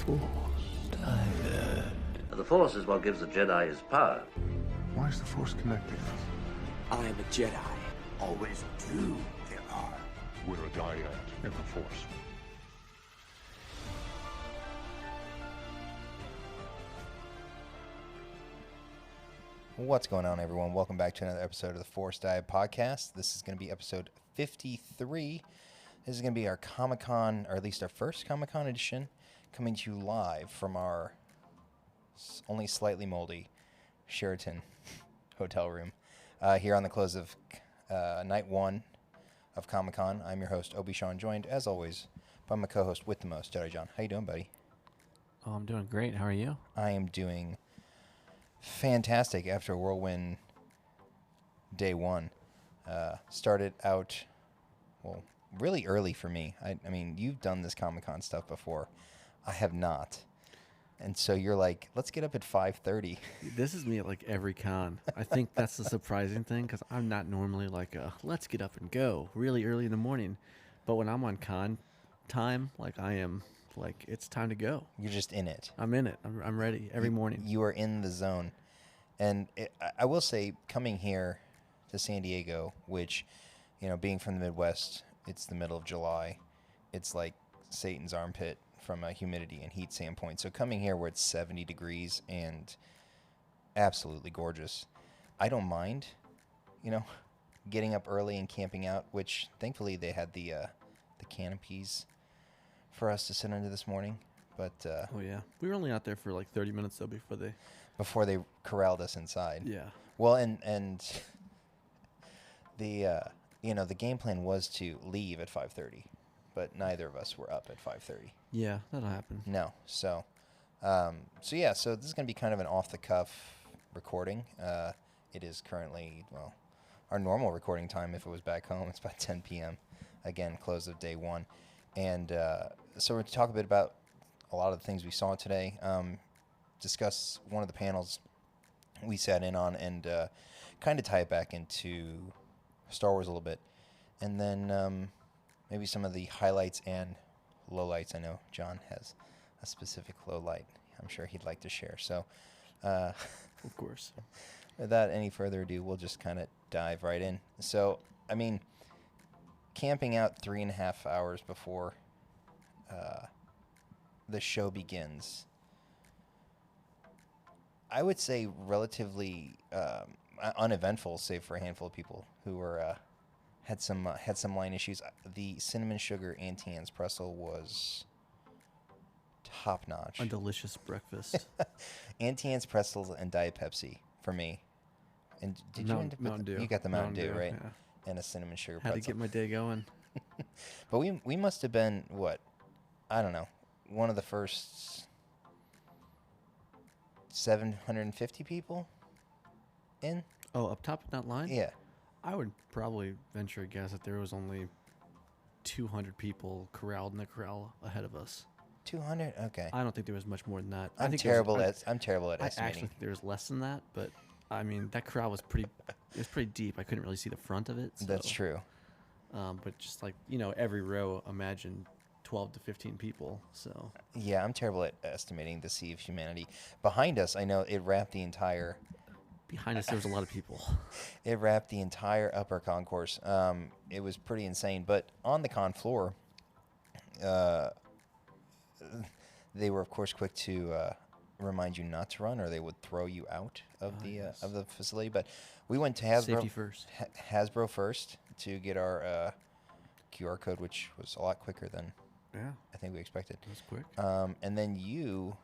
The Force is what gives the Jedi his power. Why is the Force connecting us? I am a Jedi. Always two there are. We're a dyad in the Force. What's going on, everyone? Welcome back to another episode of the Force Dive Podcast. This is going to be episode 53. This is going to be our Comic-Con, or at least our first Comic-Con edition, coming to you live from our only slightly moldy Sheraton hotel room here on the close of night one of Comic-Con. I'm your host, Obi Sean, joined, as always, by my co-host with the most, Jedi John. How you doing, buddy? Oh, I'm doing great. How are you? I am doing fantastic after a whirlwind day one. Started out, well, really early for me. I mean, you've done this Comic-Con stuff before. I have not. And so you're like, let's get up at 5:30. This is me at like every con. I think that's the surprising thing because I'm not normally like let's get up and go really early in the morning. But when I'm on con time, like I am, like it's time to go. You're just in it. I'm in it. I'm ready every morning. You are in the zone. And I will say, coming here to San Diego, which, you know, being from the Midwest, it's the middle of July. It's like Satan's armpit from a humidity and heat standpoint. So coming here where it's 70 degrees and absolutely gorgeous, I don't mind, you know, getting up early and camping out, which thankfully they had the canopies for us to sit under this morning. But oh yeah, we were only out there for like 30 minutes though before they corralled us inside. Yeah. Well, and the you know, the game plan was to leave at 5:30, but neither of us were up at 5:30. Yeah, that'll happen. No. So yeah, so this is going to be kind of an off-the-cuff recording. It is currently, well, our normal recording time if it was back home. It's about 10 p.m. Again, close of day one. And so we're going to talk a bit about a lot of the things we saw today, discuss one of the panels we sat in on, and kind of tie it back into Star Wars a little bit. And then maybe some of the highlights and lowlights. I know John has a specific lowlight I'm sure he'd like to share. So, of course. Without any further ado, we'll just kind of dive right in. So, I mean, camping out 3.5 hours before the show begins, I would say relatively uneventful, save for a handful of people who were had some line issues. The cinnamon sugar Auntie Anne's pretzel was top notch. A delicious breakfast. Auntie Anne's pretzels and Diet Pepsi for me. And did you end up Mountain Dew? You got the Mountain Dew, right? Yeah. And a cinnamon sugar Had pretzel. to get my day going. But we must have been, what, I don't know, one of the first 750 people in? Oh, up top of that line? Yeah. I would probably venture a guess that there was only 200 people corralled in the corral ahead of us. 200? Okay. I don't think there was much more than that. I'm terrible at estimating. I actually think there was less than that, but I mean that corral was pretty deep. I couldn't really see the front of it. So, That's true. But just like, you know, every row, imagine 12 to 15 people. So Yeah, I'm terrible at estimating the sea of humanity. Behind us, I know it wrapped the entire... behind us, there was a lot of people. It wrapped the entire upper concourse. It was pretty insane. But on the con floor, they were, of course, quick to remind you not to run, or they would throw you out of the facility. But we went to Hasbro. Safety first. Hasbro first to get our QR code, which was a lot quicker than I think we expected. It was quick. And then you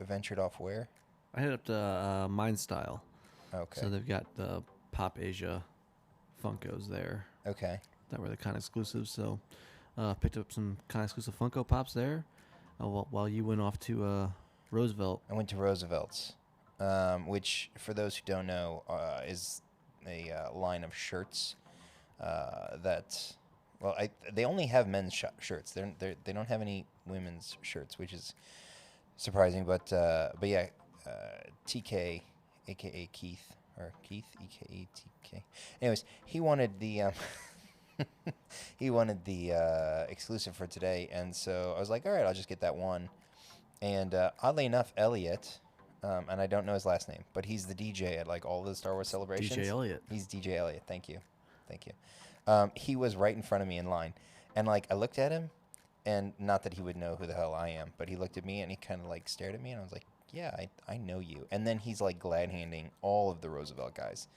ventured off where? I headed up to Mind Style. Okay. So they've got the Pop Asia Funkos there. Okay. That were the kind of exclusives. So picked up some kind of exclusive Funko Pops there. While you went off to Roosevelt. I went to Roosevelt's, which, for those who don't know, is a line of shirts that, well, they only have men's shirts. They don't have any women's shirts, which is surprising. But yeah, TK, aka Keith, or Keith, aka TK. Anyways, he wanted the exclusive for today, and so I was like, all right, I'll just get that one. And oddly enough, Elliot, and I don't know his last name, but he's the DJ at like all the Star Wars celebrations. DJ Elliot. He's DJ Elliot. Thank you. He was right in front of me in line, and like I looked at him, and not that he would know who the hell I am, but he looked at me and he kind of like stared at me, and I was like, yeah, I know you. And then he's like glad handing all of the Roosevelt guys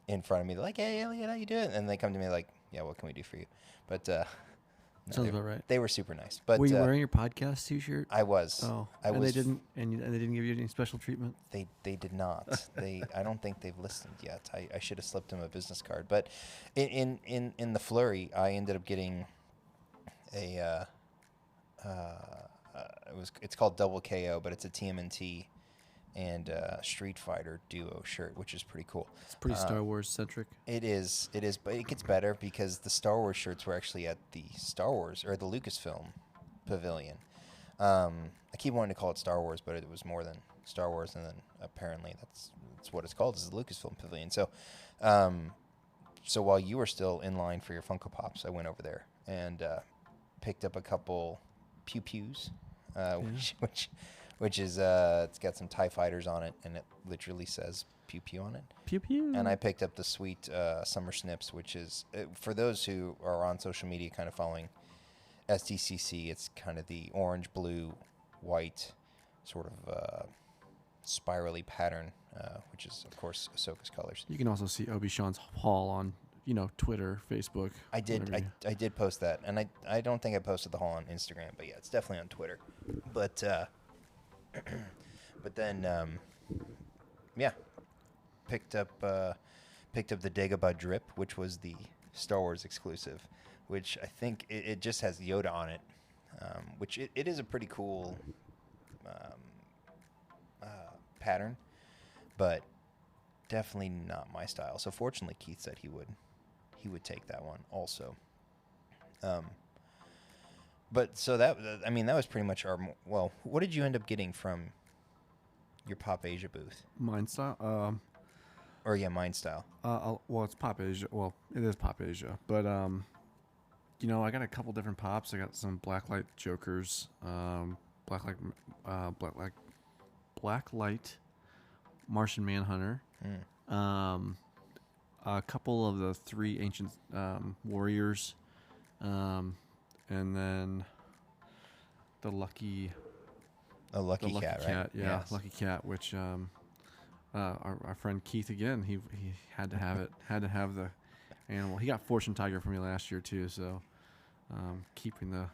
in front of me. They're like, hey, Elliot, how you doing? And they come to me like, yeah, what can we do for you? But no, Sounds about right. They were super nice. But were you wearing your podcast T-shirt? I was. Oh, I and was. they didn't give you any special treatment. They did not. I don't think they've listened yet. I should have slipped them a business card. But in the flurry, I ended up getting a it's called Double KO, but it's a TMNT and Street Fighter duo shirt, which is pretty cool. It's pretty Star Wars centric. It is, but it gets better because the Star Wars shirts were actually at the Star Wars or the LucasFilm pavilion. I keep wanting to call it Star Wars, but it was more than Star Wars, and then apparently that's what it's called, is the LucasFilm pavilion. So, so while you were still in line for your Funko Pops, I went over there and picked up a couple pew pews, which is it's got some TIE fighters on it, and it literally says pew pew on it. Pew pew. And I picked up the sweet Summer Snips, which is for those who are on social media, kind of following SDCC. It's kind of the orange, blue, white, sort of spirally pattern, which is of course Ahsoka's colors. You can also see Obi-Sean's haul on Twitter, Facebook. I did post that, and I don't think I posted the haul on Instagram, but yeah, it's definitely on Twitter. But but then yeah, picked up the Dagobah Drip, which was the Star Wars exclusive, which I think it just has Yoda on it, which it is a pretty cool pattern, but definitely not my style. So fortunately, Keith said he would take that one also. But so that was pretty much our. Well, what did you end up getting from your Pop Asia booth? Mine style. Or yeah, Mine style. Well, it's Pop Asia. Well, it is Pop Asia, but I got a couple different pops. I got some Blacklight Jokers, Blacklight Martian Manhunter, a couple of the 3 ancient warriors, and then the lucky cat, right? Yeah, Yes. Lucky Cat, which our friend Keith again, he had to have it, had to have the animal. He got Fortune Tiger for me last year too, so keeping the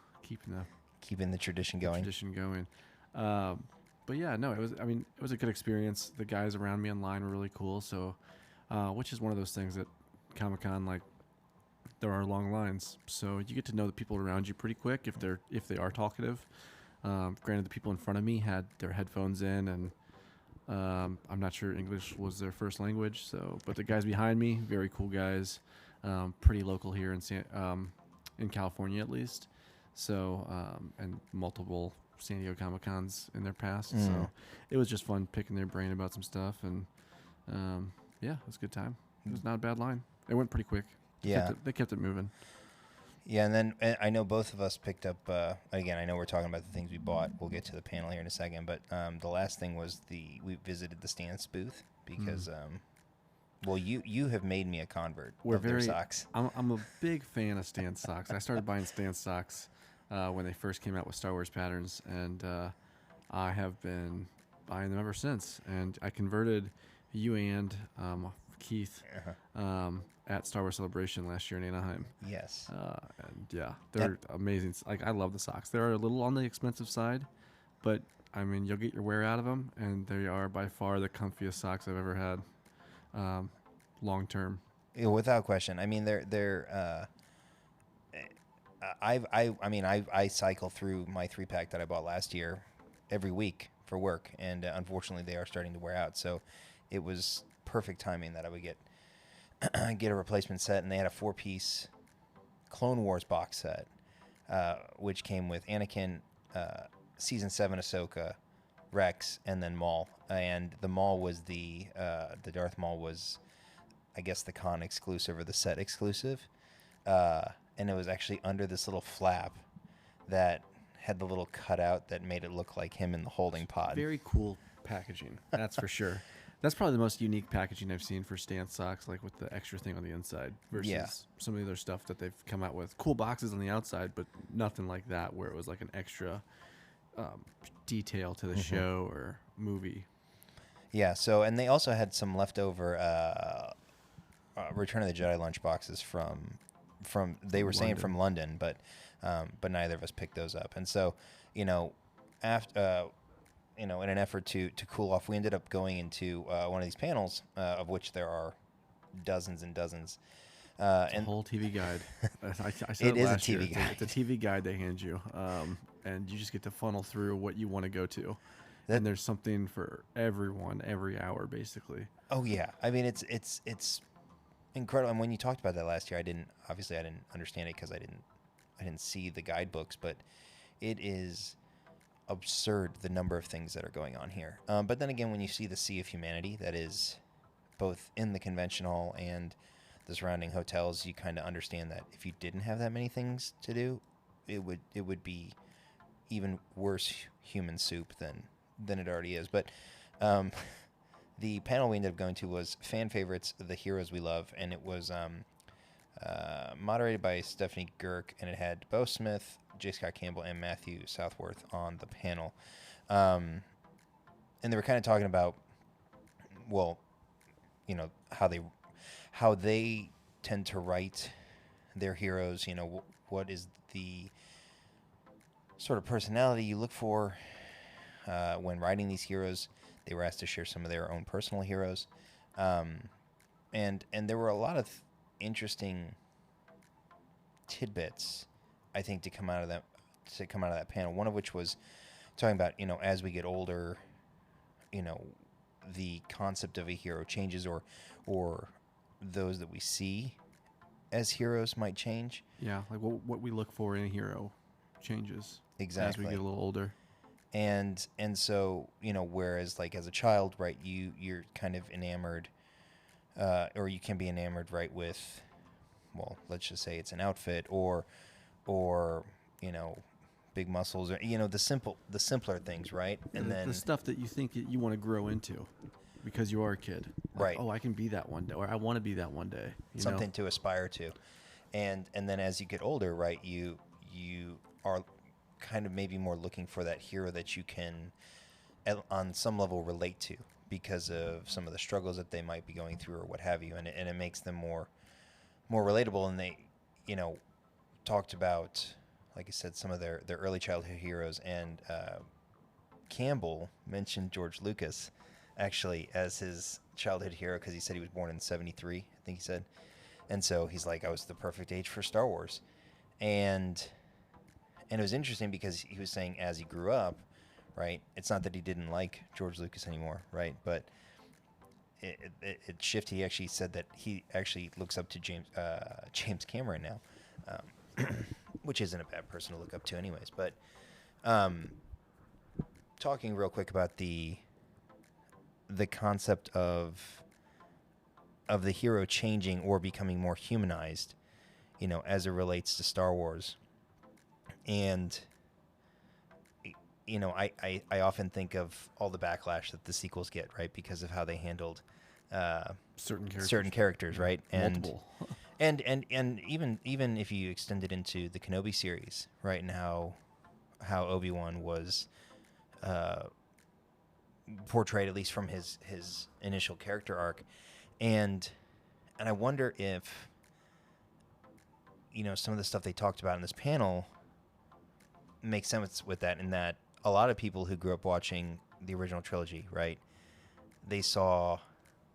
tradition going. But yeah, no, it was a good experience. The guys around me in line were really cool. So, which is one of those things at Comic-Con, like there are long lines, so you get to know the people around you pretty quick if they are talkative. Granted, the people in front of me had their headphones in, and I'm not sure English was their first language. So, but the guys behind me, very cool guys, pretty local here in California at least. So, and multiple San Diego Comic-Cons in their past. So it was just fun picking their brain about some stuff, and yeah, it was a good time. It was not a bad line. It went pretty quick. They kept it moving. Yeah, and then I know both of us picked up, again, I know we're talking about the things we bought. We'll get to the panel here in a second, but the last thing was we visited the Stance booth because, well, you have made me a convert of their socks. I'm a big fan of Stance socks. I started buying Stance socks when they first came out with Star Wars patterns, and I have been buying them ever since. And I converted you and Keith at Star Wars Celebration last year in Anaheim. Yes. And yeah, they're amazing. Like, I love the socks. They're a little on the expensive side, but I mean, you'll get your wear out of them, and they are by far the comfiest socks I've ever had, long term. Yeah, without question. I mean, they're I cycle through my 3-pack that I bought last year every week for work, and unfortunately they are starting to wear out. So it was perfect timing that I would get a replacement set, and they had a 4-piece Clone Wars box set, which came with Anakin, Season 7 Ahsoka, Rex, and then Maul. And the Maul was the Darth Maul was, I guess, the con exclusive or the set exclusive. And it was actually under this little flap that had the little cutout that made it look like him in the holding pod. Very cool packaging, that's for sure. That's probably the most unique packaging I've seen for Stan socks, like with the extra thing on the inside versus some of the other stuff that they've come out with. Cool boxes on the outside, but nothing like that where it was like an extra detail to the show or movie. Yeah, so, and they also had some leftover Return of the Jedi lunch boxes from they were saying from London, but neither of us picked those up. And so, after in an effort to cool off, we ended up going into one of these panels, of which there are dozens and dozens. And a whole TV guide. I said it is last a TV year. guide. It's a TV guide they hand you, and you just get to funnel through what you want to go to. And there's something for everyone every hour, basically. Oh yeah, I mean it's incredible. And when you talked about that last year, I didn't understand it because I didn't see the guidebooks, but it is absurd the number of things that are going on here. But then again, when you see the sea of humanity that is both in the convention hall and the surrounding hotels, you kind of understand that if you didn't have that many things to do, it would be even worse human soup than it already is. But the panel we ended up going to was Fan Favorites, The Heroes We Love, and it was moderated by Stephanie Girk, and it had Bo Smith, J. Scott Campbell, and Matthew Southworth on the panel. And they were kind of talking about, well, how they tend to write their heroes, what is the sort of personality you look for when writing these heroes. They were asked to share some of their own personal heroes. And there were a lot of interesting tidbits, I think, to come out of that panel. One of which was talking about, as we get older, the concept of a hero changes, or those that we see as heroes might change. Yeah, like what we look for in a hero changes Exactly. as we get a little older. And so, whereas like as a child, right, you're kind of enamored, or you can be enamored, right, with, well, let's just say it's an outfit or big muscles, or the simpler things, right? And then the stuff that you think that you want to grow into because you are a kid. Like, right. Oh, I can be that one day, or I want to be that one day. Something to aspire to. And then as you get older, right, you are kind of maybe more looking for that hero that you can on some level relate to because of some of the struggles that they might be going through or what have you, and it makes them more relatable. And they talked about, like I said, some of their early childhood heroes, and Campbell mentioned George Lucas actually as his childhood hero because he said he was born in 1973, I think he said, and so he's like, I was the perfect age for Star Wars. And it was interesting because he was saying as he grew up, right, it's not that he didn't like George Lucas anymore, right, but it shifted. He actually said that he actually looks up to James Cameron now, which isn't a bad person to look up to anyways. But talking real quick about the concept of the hero changing or becoming more humanized, as it relates to Star Wars. And, I often think of all the backlash that the sequels get, right, because of how they handled certain characters, right? Multiple. And even if you extend it into the Kenobi series, right, and how Obi-Wan was portrayed, at least from his initial character arc, and I wonder if some of the stuff they talked about in this panel makes sense with that, in that a lot of people who grew up watching the original trilogy, right, they saw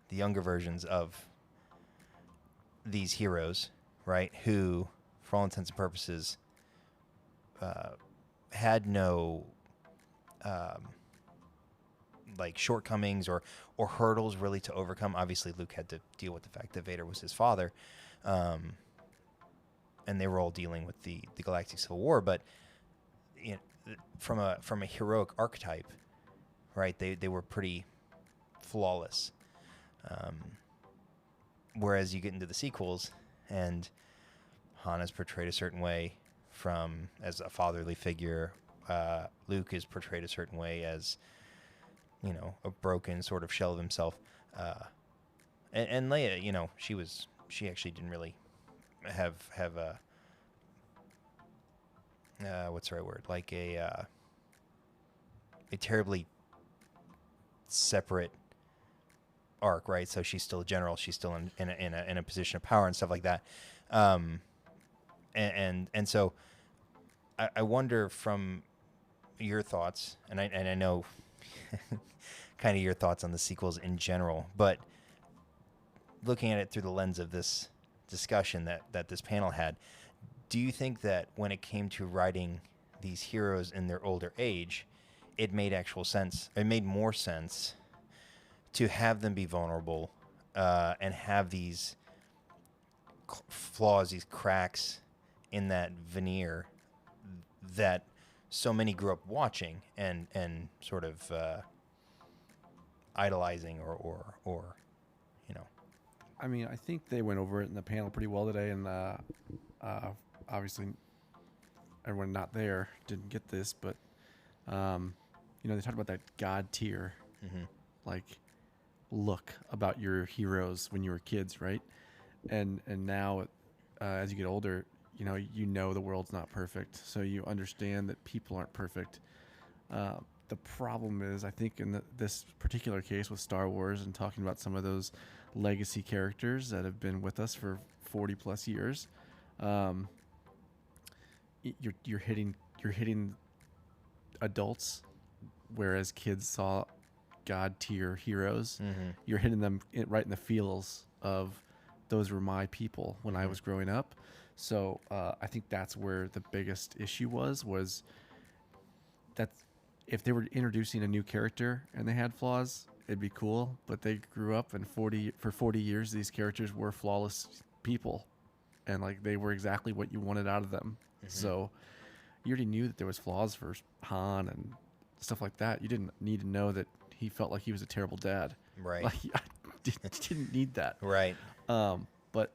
the younger versions of these heroes, right, who, for all intents and purposes, had no like shortcomings or hurdles really to overcome. Obviously, Luke had to deal with the fact that Vader was his father, and they were all dealing with the Galactic Civil War. But from a heroic archetype, right, they were pretty flawless. Whereas you get into the sequels, and Han is portrayed a certain way as a fatherly figure, Luke is portrayed a certain way as, you know, a broken sort of shell of himself. And Leia, you know, she actually didn't really have a what's the right word? Like a terribly separate arc, right? So she's still a general. She's still in a position of power and stuff like that. And so I wonder from your thoughts, and I know kind of your thoughts on the sequels in general, but looking at it through the lens of this discussion that this panel had, do you think that when it came to writing these heroes in their older age, it made actual sense? It made more sense to have them be vulnerable and have these flaws, these cracks in that veneer that so many grew up watching and sort of idolizing or you know. I mean, I think they went over it in the panel pretty well today, and obviously everyone not there didn't get this, but you know, they talked about that God tier, like look about your heroes when you were kids, right? And now as you get older, you know the world's not perfect, so you understand that people aren't perfect. The problem is, I think, in this particular case with Star Wars and talking about some of those legacy characters that have been with us for 40 plus years, you're hitting adults, whereas kids saw God tier heroes. You're hitting them right in the feels of those were my people when I was growing up. So I think that's where the biggest issue was that if they were introducing a new character and they had flaws, it'd be cool. But they grew up and for 40 years, these characters were flawless people, and like they were exactly what you wanted out of them. So you already knew that there was flaws for Han and stuff like that. You didn't need to know that he felt like he was a terrible dad. Right. Like I didn't need that. Right. But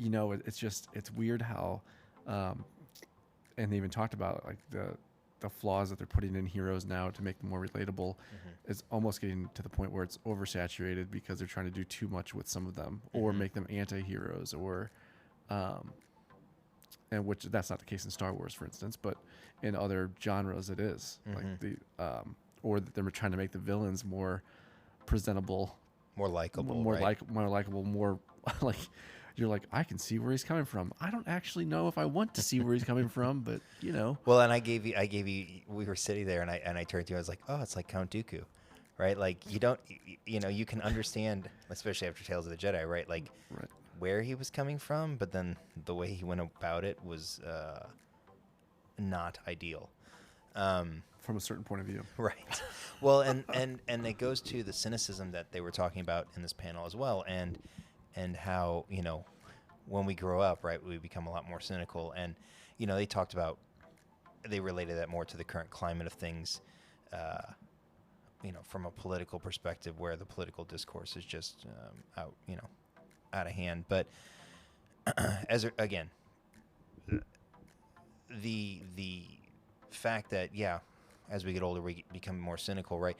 it's weird how, and they even talked about like the flaws that they're putting in heroes now to make them more relatable is almost getting to the point where it's oversaturated because they're trying to do too much with some of them or make them anti-heroes or, and which that's not the case in Star Wars, for instance, but in other genres it is like or that they're trying to make the villains more presentable, more likable, more likable, more like you're like, I can see where he's coming from. I don't actually know if I want to see where he's coming from, but you know. Well, and I gave you. We were sitting there, and I turned to you. I was like, oh, it's like Count Dooku, right? Like you can understand, especially after Tales of the Jedi, right? Like where he was coming from, but then the way he went about it was not ideal. From a certain point of view. Right. Well, and it goes to the cynicism that they were talking about in this panel as well, and how, when we grow up, right, we become a lot more cynical. And, they talked about, they related that more to the current climate of things, from a political perspective where the political discourse is just out of hand. But again, the fact that, as we get older, we become more cynical, right?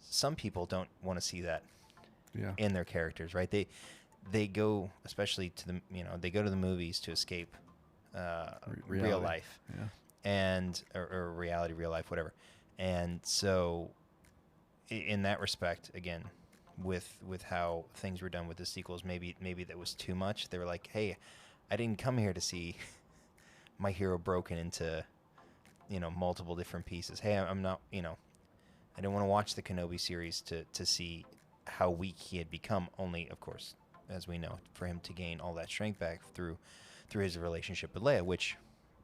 Some people don't want to see that in their characters, right? They go, especially to the, they go to the movies to escape real life, and or reality, real life, whatever. And so, in that respect, again, with how things were done with the sequels, maybe that was too much. They were like, hey, I didn't come here to see my hero broken into multiple different pieces. Hey, I'm not, I didn't want to watch the Kenobi series to see how weak he had become, only, of course, as we know, for him to gain all that strength back through his relationship with Leia, which,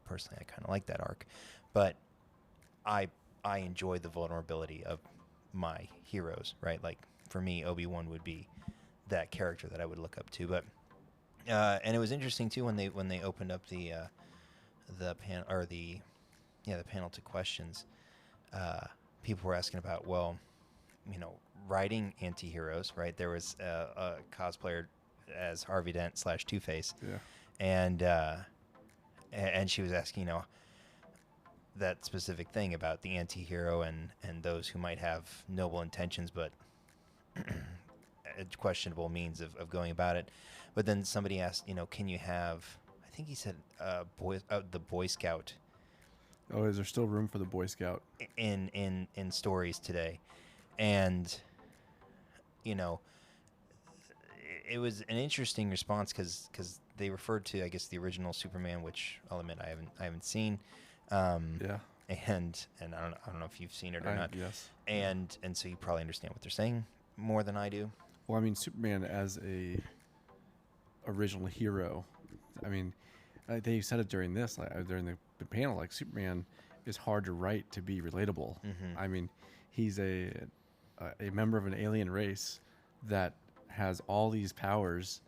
personally, I kind of like that arc. But I enjoy the vulnerability of my heroes, right? Like, for me, Obi-Wan would be that character that I would look up to. But and it was interesting, too, when they opened up the panel, or the panel to questions, people were asking about, well, writing anti-heroes, right? There was a cosplayer as Harvey Dent / Two-Face, and she was asking, that specific thing about the anti-hero and those who might have noble intentions, but questionable means of going about it. But then somebody asked, can you have, I think he said, the Boy Scout Oh, is there still room for the Boy Scout? in stories today? And, it was an interesting response because they referred to, I guess, the original Superman, which I'll admit I haven't seen. Yeah. And I don't know if you've seen it or not. Yes. And so you probably understand what they're saying more than I do. Well, I mean, Superman as a original hero. I mean, they said it during this, during the panel. Like, Superman is hard to write to be relatable. Mm-hmm. I mean, he's a member of an alien race that has all these powers,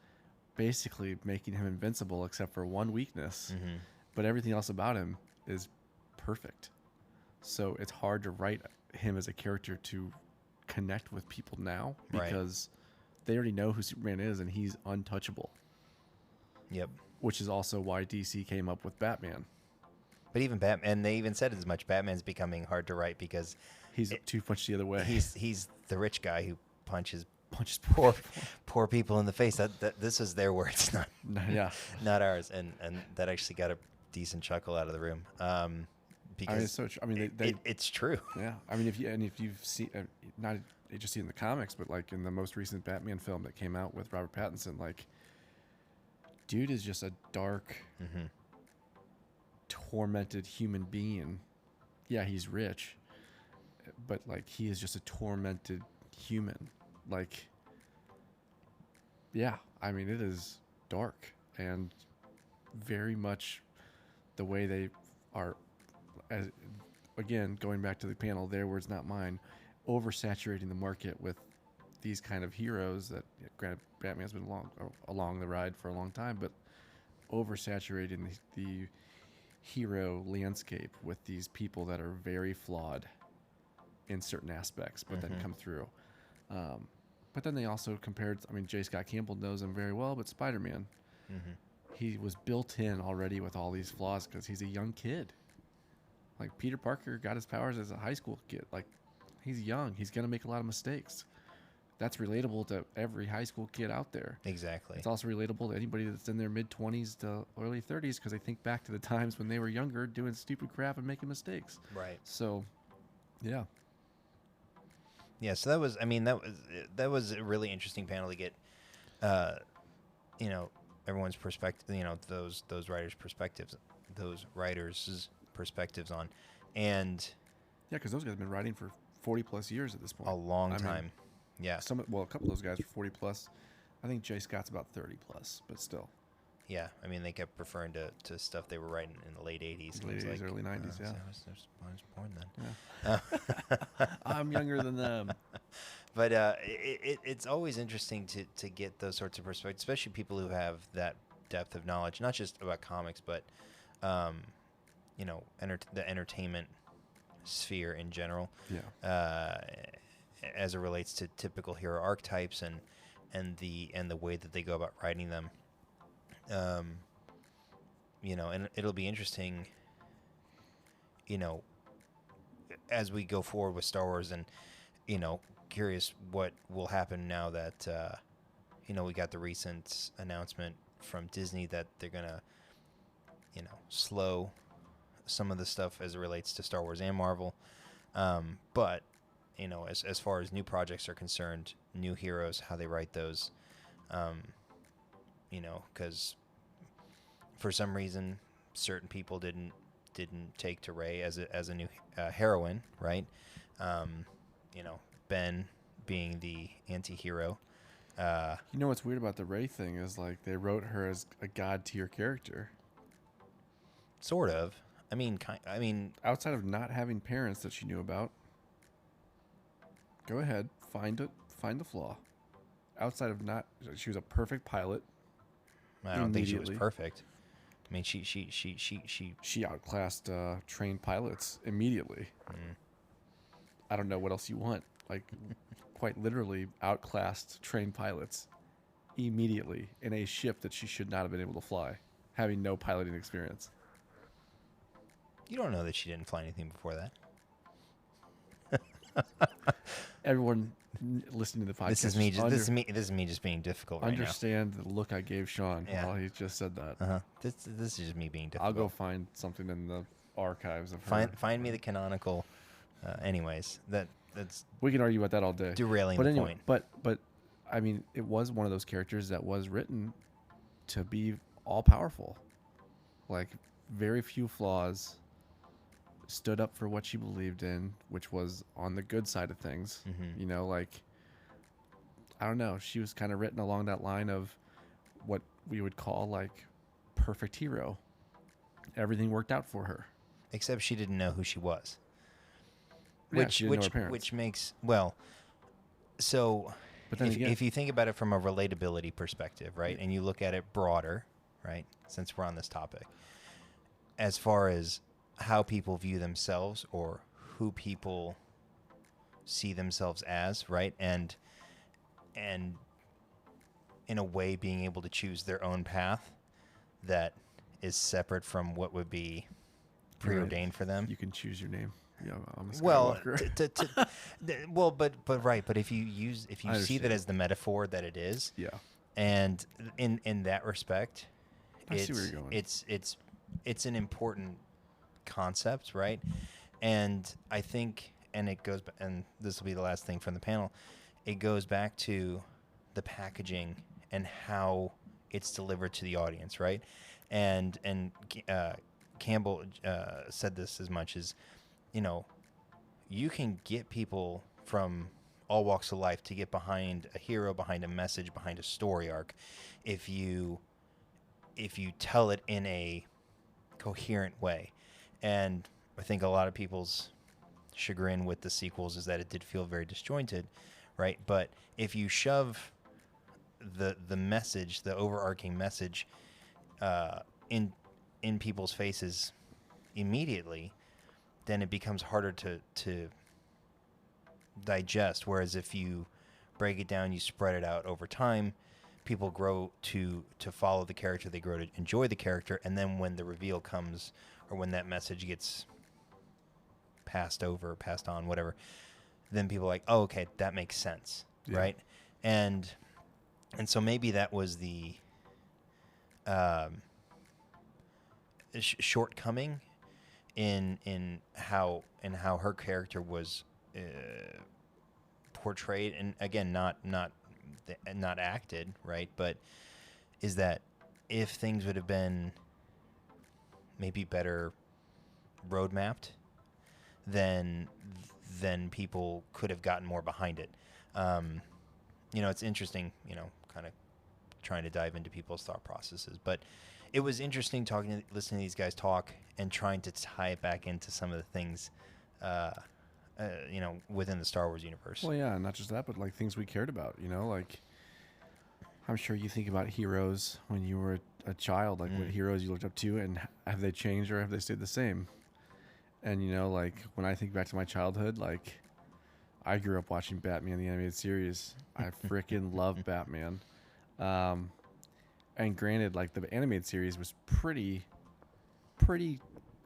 basically making him invincible except for one weakness. Mm-hmm. But everything else about him is perfect. So it's hard to write him as a character to connect with people now because they already know who Superman is and he's untouchable. Yep. Which is also why DC came up with Batman. But even Batman, and they even said as much, Batman's becoming hard to write because he's too much the other way. He's the rich guy who punches poor poor people in the face. That this is their words, not ours. And that actually got a decent chuckle out of the room. Because I mean, it's so true. I mean, it's true. Yeah. I mean, if you've seen, not just in the comics, but like in the most recent Batman film that came out with Robert Pattinson, like, dude is just a dark, tormented human being. Yeah, he's rich, but like he is just a tormented human. Like, yeah, I mean, it is dark and very much the way they are. As again, going back to the panel, their words, not mine, oversaturating the market with these kind of heroes that, granted, Batman's been along the ride for a long time, but oversaturating the hero landscape with these people that are very flawed in certain aspects, but then come through. But then they also compared, I mean, J. Scott Campbell knows him very well, but Spider-Man, he was built in already with all these flaws because he's a young kid. Like, Peter Parker got his powers as a high school kid. Like, he's young. He's going to make a lot of mistakes. That's relatable to every high school kid out there. Exactly. It's also relatable to anybody that's in their mid-20s to early 30s because they think back to the times when they were younger doing stupid crap and making mistakes. Right. So, yeah. Yeah, so that was a really interesting panel to get, everyone's perspective, those writers' perspectives on, and yeah, because those guys have been writing for 40+ years at this point. A long time. Yeah. A couple of those guys are 40+. I think Jay Scott's about 30+, but still. Yeah, I mean, they kept referring to stuff they were writing in the late 80s. Late 80s, early 90s, yeah. I was born then. Yeah. I'm younger than them. But it's always interesting to get those sorts of perspectives, especially people who have that depth of knowledge, not just about comics, but, the entertainment sphere in general. Yeah. As it relates to typical hero archetypes and the way that they go about writing them. And it'll be interesting, as we go forward with Star Wars, and, curious what will happen now that, we got the recent announcement from Disney that they're going to, slow some of the stuff as it relates to Star Wars and Marvel. But, as far as new projects are concerned, new heroes, how they write those, because for some reason, certain people didn't take to Rey as a new heroine, right? Ben being the anti-hero. What's weird about the Rey thing is, like, they wrote her as a god tier character. Sort of. I mean, outside of not having parents that she knew about. Go ahead, find the flaw. Outside of she was a perfect pilot. I don't think she was perfect. I mean, she outclassed trained pilots immediately. I don't know what else you want. Like, quite literally outclassed trained pilots immediately in a ship that she should not have been able to fly, having no piloting experience. You don't know that she didn't fly anything before that. Everyone listening to the podcast. This is me. This is me just being difficult right now. Understand the look I gave Sean while he just said that. This is just me being difficult. I'll go find something in the archives of her. Find me the canonical. Anyways, that's we can argue about that all day. Derailing but the anyway, point. But I mean, it was one of those characters that was written to be all powerful, like very few flaws. Stood up for what she believed in, which was on the good side of things. Mm-hmm. You know, like, I don't know. She was kind of written along that line of what we would call like perfect hero. Everything worked out for her. Except she didn't know who she was. Yeah, she didn't know her parents. Which makes, well, so but then if you think about it from a relatability perspective, right, and you look at it broader, right, since we're on this topic, as far as how people view themselves or who people see themselves as, right? And in a way being able to choose their own path that is separate from what would be preordained for them. You can choose your name. Yeah, I'm a Well, Skywalker. but if you see that as the metaphor that it is, yeah. And in that respect, I see where you're going. It's an important concept, right? And I think, and it goes, and this will be the last thing from the panel, it goes back to the packaging and how it's delivered to the audience, right? And Campbell said this as much as, you know, you can get people from all walks of life to get behind a hero, behind a message, behind a story arc, if you tell it in a coherent way. And I think a lot of people's chagrin with the sequels is that it did feel very disjointed, right? But if you shove the message, the overarching message, in people's faces immediately, then it becomes harder to digest. Whereas if you break it down, you spread it out over time, people grow to follow the character, they grow to enjoy the character, and then when the reveal comes, or when that message gets passed on, whatever, then people are like, oh, okay, that makes sense, right? And so maybe that was the shortcoming in how her character was portrayed, and again, not acted, right? But is that if things would have been maybe better road mapped, then people could have gotten more behind it. You know, it's interesting, you know, kind of trying to dive into people's thought processes, but it was interesting listening to these guys talk and trying to tie it back into some of the things, you know, within the Star Wars universe. Well, yeah, not just that, but like things we cared about, you know, like I'm sure you think about heroes when you were a child, like what heroes you looked up to, and have they changed or have they stayed the same? And, you know, like when I think back to my childhood, like I grew up watching Batman, the animated series. I freaking love Batman. And granted, like the animated series was pretty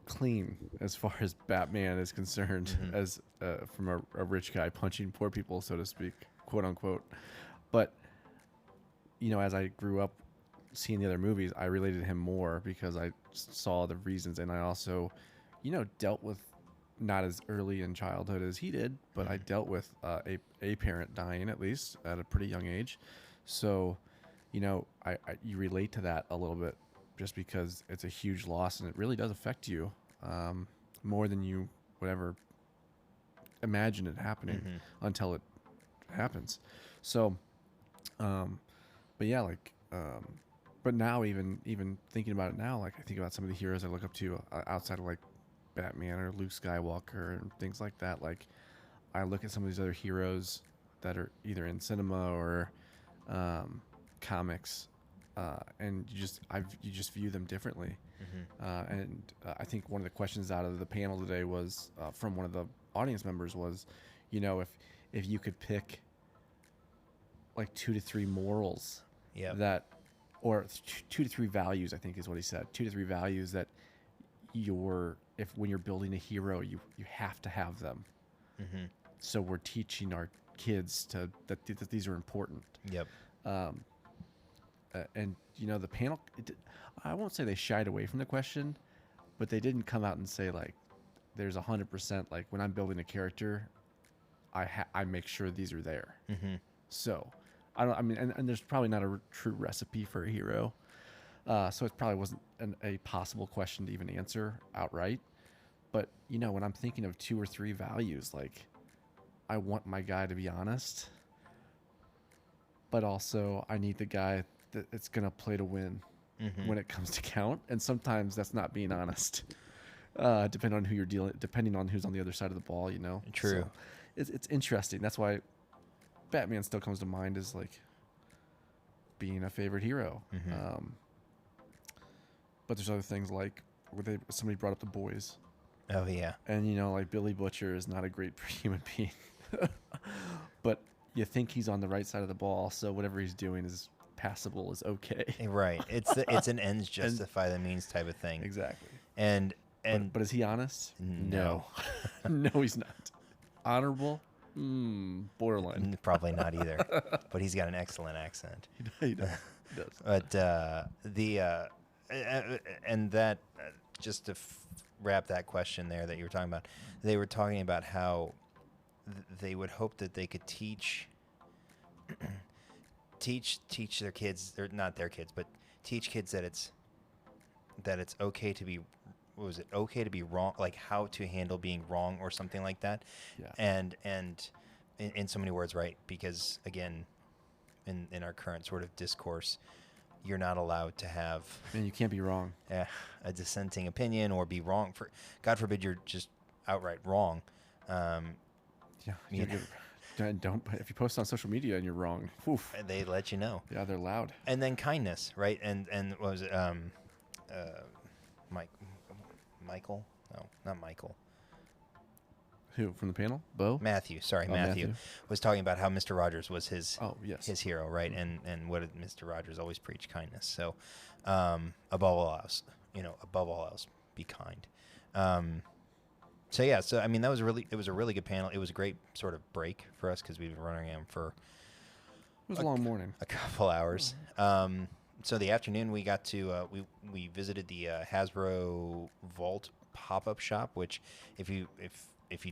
clean as far as Batman is concerned, as from a rich guy punching poor people, so to speak, quote unquote. But, you know, as I grew up seeing the other movies, I related to him more because I saw the reasons, and I also, you know, dealt with, not as early in childhood as he did, but I dealt with a parent dying, at least at a pretty young age. So, you know, you relate to that a little bit just because it's a huge loss, and it really does affect you more than you would ever imagine it happening until it happens. So, but yeah, like, but now even thinking about it now, like I think about some of the heroes I look up to outside of like Batman or Luke Skywalker and things like that. Like I look at some of these other heroes that are either in cinema or comics, and you just view them differently. And I think one of the questions out of the panel today was from one of the audience members was, you know, if you could pick like 2 to 3 morals that, or 2 to 3 values, I think is what he said, 2 to 3 values that your if when you're building a hero, you have to have them. Mm-hmm. So we're teaching our kids that these are important. Yep. And the panel, I won't say they shied away from the question, but they didn't come out and say like, there's 100% like when I'm building a character, I make sure these are there. Mm-hmm. So and there's probably not a true recipe for a hero. So it probably wasn't a possible question to even answer outright. But when I'm thinking of 2 or 3 values, like I want my guy to be honest, but also I need the guy that's going to play to win when it comes to count. And sometimes that's not being honest, depending on who you're depending on who's on the other side of the ball, True. So it's interesting. That's why Batman still comes to mind as like being a favorite hero. But there's other things like somebody brought up the boys. Oh yeah. And like Billy Butcher is not a great human being, but you think he's on the right side of the ball, so whatever he's doing is passable, is okay. Right. It's an ends justify the means type of thing. Exactly. And but is he honest? No. No, he's not. Honorable? Borderline. Probably not either. But he's got an excellent accent. He does. But and that just to wrap that question there that you were talking about, they were talking about how they would hope that they could teach their kids, or not their kids, but teach kids that it's okay to be, okay to be wrong, like how to handle being wrong or something like that. Yeah. And in so many words, right? Because again, in our current sort of discourse, you're not allowed to have, and you can't be wrong, a dissenting opinion or be wrong. For God forbid you're just outright wrong. Don't. If you post on social media and you're wrong, oof, they let you know. Yeah, they're loud. And then kindness, right? And what was it? Michael? No, not Michael. Who from the panel? Bo? Matthew. Sorry, Matthew was talking about how Mr. Rogers was his hero, right? And what did Mr. Rogers always preach? Kindness. So above all else, be kind. So yeah, so I mean it was a really good panel. It was a great sort of break for us because we've been running them for it was a long morning, a couple hours. So the afternoon we got to we visited the Hasbro Vault pop-up shop, which if you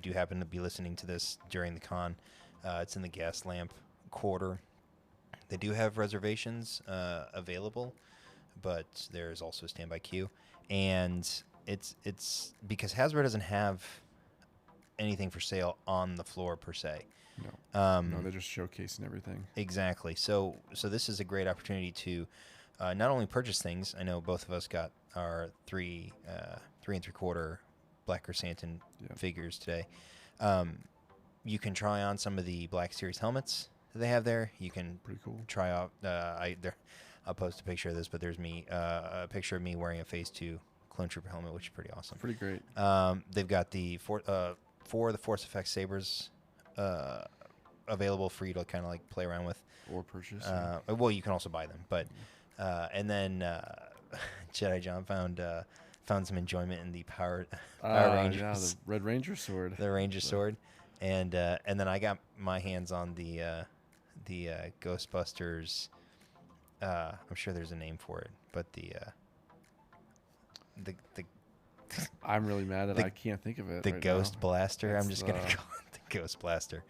do happen to be listening to this during the con, it's in the gas lamp quarter. They do have reservations available, but there's also a standby queue, and it's because Hasbro doesn't have anything for sale on the floor per se. No, they're just showcasing everything. Exactly. So this is a great opportunity to not only purchase things. I know both of us got our 3 3/4 Black Chrysanthemum figures today. You can try on some of the Black Series helmets that they have there. You can pretty cool. Try out. I'll post a picture of this, but there's a picture of me wearing a Phase 2 Clone Trooper helmet, which is pretty awesome. Pretty great. They've got the 4 of the Force Effects sabers available for you to kind of like play around with or purchase. Well, you can also buy them, but and then Jedi John found some enjoyment in the Power Rangers. Yeah, the Red Ranger sword. The Ranger sword, and then I got my hands on the Ghostbusters. I'm sure there's a name for it, but the I'm really mad that I can't think of it. The right Ghost now. Blaster. I'm just gonna call it the Ghost Blaster.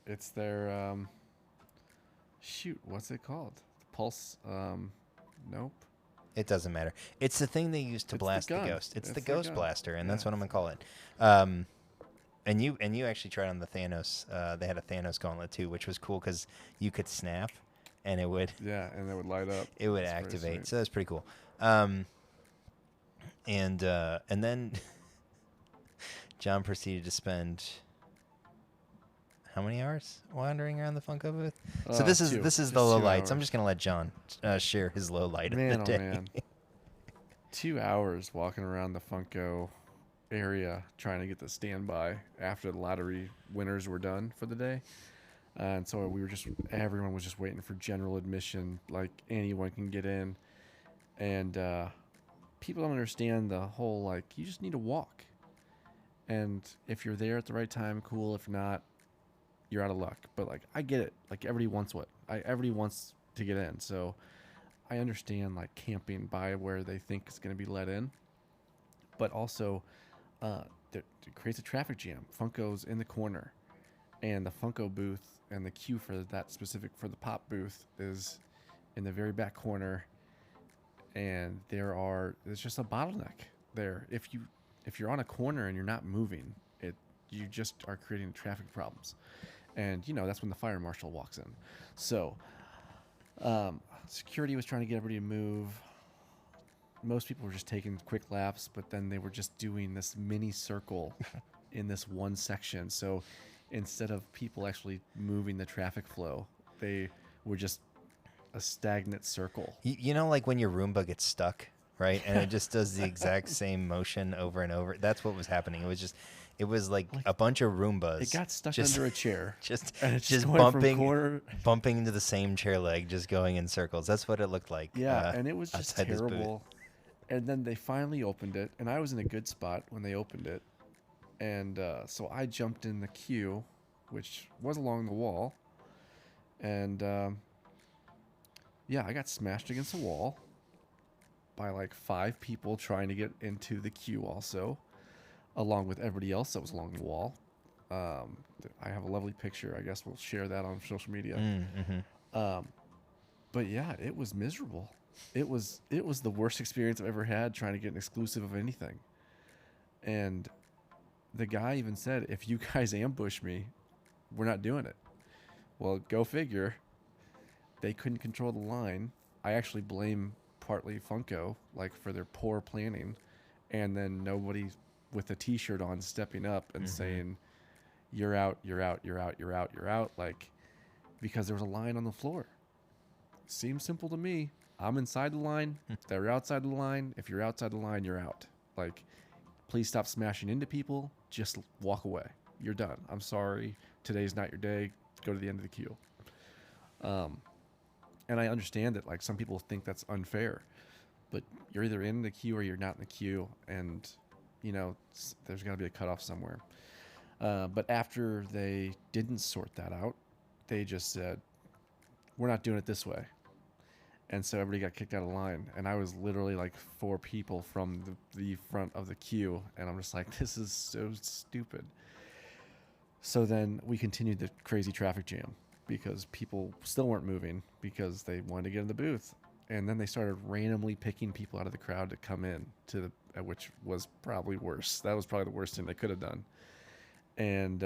It's their shoot. What's it called? The Pulse. Nope. It doesn't matter. It's the thing they use to blast the ghost. It's the Ghost gun. Blaster, and that's what I'm gonna call it. And you actually tried on the Thanos. They had a Thanos gauntlet too, which was cool because you could snap, and it would. Yeah, and it would light up. It would activate. So that's pretty cool. And then John proceeded to spend how many hours wandering around the Funko booth? So this is the low lights. I'm just gonna let John share his low light of the day. Man. 2 hours walking around the Funko area trying to get the standby after the lottery winners were done for the day. And so everyone was just waiting for general admission, like anyone can get in. And people don't understand the whole, like, you just need to walk. And if you're there at the right time, cool. If not, you're out of luck. But, like, I get it. Like, everybody wants to get in. So I understand, like, camping by where they think is going to be let in. But also, it creates a traffic jam. Funko's in the corner. And the Funko booth and the queue for that specific, for the pop booth, is in the very back corner. And there's just a bottleneck there. If you're on a corner and you're not moving, you just are creating traffic problems. And, that's when the fire marshal walks in. So, security was trying to get everybody to move. Most people were just taking quick laps, but then they were just doing this mini circle in this one section. So instead of people actually moving the traffic flow, they were just a stagnant circle. Like when your Roomba gets stuck, right? And it just does the exact same motion over and over. That's what was happening. It was like a bunch of Roombas. It got stuck under a chair. Just bumping into the same chair leg, just going in circles. That's what it looked like. Yeah, and it was just terrible. And then they finally opened it, and I was in a good spot when they opened it. And so I jumped in the queue, which was along the wall. And I got smashed against the wall by like 5 people trying to get into the queue also, along with everybody else that was along the wall. I have a lovely picture. I guess we'll share that on social media. But yeah, it was miserable. It was the worst experience I've ever had trying to get an exclusive of anything. And the guy even said, if you guys ambush me, we're not doing it. Well, go figure. They couldn't control the line. I actually blame partly Funko, like, for their poor planning, and then nobody with a T-shirt on stepping up and saying, you're out, you're out, you're out, you're out, you're out, like, because there was a line on the floor. Seems simple to me. I'm inside the line. They're outside the line. If you're outside the line, you're out. Like, please stop smashing into people. Just walk away. You're done. I'm sorry. Today's not your day. Go to the end of the queue. And I understand that, like, some people think that's unfair, but you're either in the queue or you're not in the queue, and there's got to be a cutoff somewhere. But after they didn't sort that out, they just said, we're not doing it this way. And so everybody got kicked out of line. And I was literally like 4 people from the front of the queue. And I'm just like, this is so stupid. So then we continued the crazy traffic jam because people still weren't moving because they wanted to get in the booth. And then they started randomly picking people out of the crowd to come in which was probably worse. That was probably the worst thing they could have done. And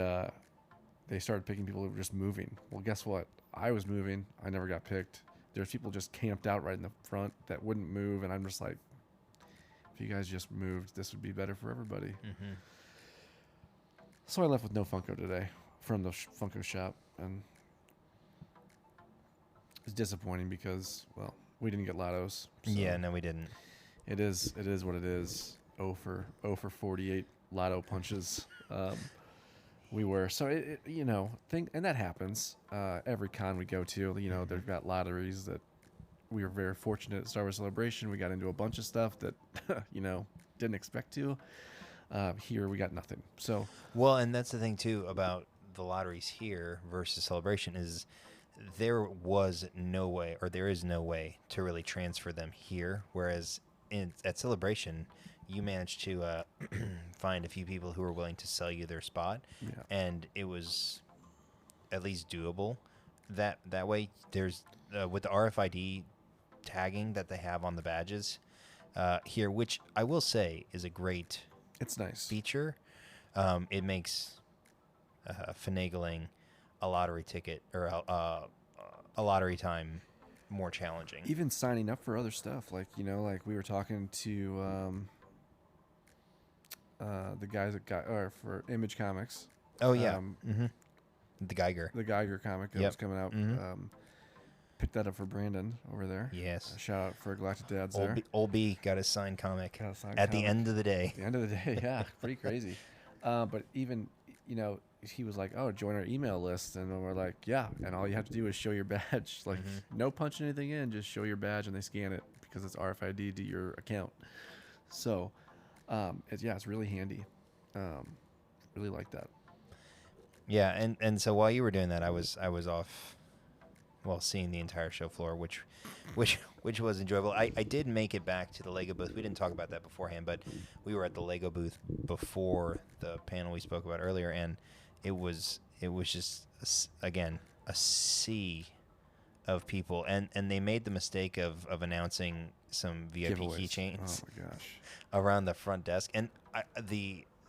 they started picking people who were just moving. Well, guess what? I was moving. I never got picked. There's people just camped out right in the front that wouldn't move. And I'm just like, if you guys just moved, this would be better for everybody. So I left with no Funko today from the Funko shop. And it's disappointing because, well, we didn't get lottos. So yeah, no, we didn't. It is what it is. 0 for 48 lotto punches. We were. So, and that happens. Every con we go to, they've got lotteries that we were very fortunate at Star Wars Celebration. We got into a bunch of stuff that, didn't expect to. Here we got nothing. So, well, and that's the thing too about the lotteries here versus Celebration is there is no way to really transfer them here. Whereas at Celebration, you managed to find a few people who were willing to sell you their spot, and it was at least doable. That way, there's with the RFID tagging that they have on the badges here, which I will say is a great feature. It makes finagling a lottery ticket or a lottery time more challenging. Even signing up for other stuff, like we were talking to the guys for Image Comics. Oh yeah, the Geiger comic that was coming out. Picked that up for Brandon over there. Yes, shout out for Galactic Dads there. Old B got a signed comic at the end of the day. The end of the day, yeah, pretty crazy. But even he was like, "Oh, join our email list," and we're like, "Yeah," and all you have to do is show your badge. Like, no punching anything in, just show your badge, and they scan it because it's RFID to your account. So, it's really handy. Really like that. Yeah, and so while you were doing that, I was off, well, seeing the entire show floor, which was enjoyable. I did make it back to the Lego booth. We didn't talk about that beforehand, but we were at the Lego booth before the panel we spoke about earlier, and it was just again a sea of people, and they made the mistake of announcing some VIP Giveaways. keychains Oh my gosh. around the front desk, and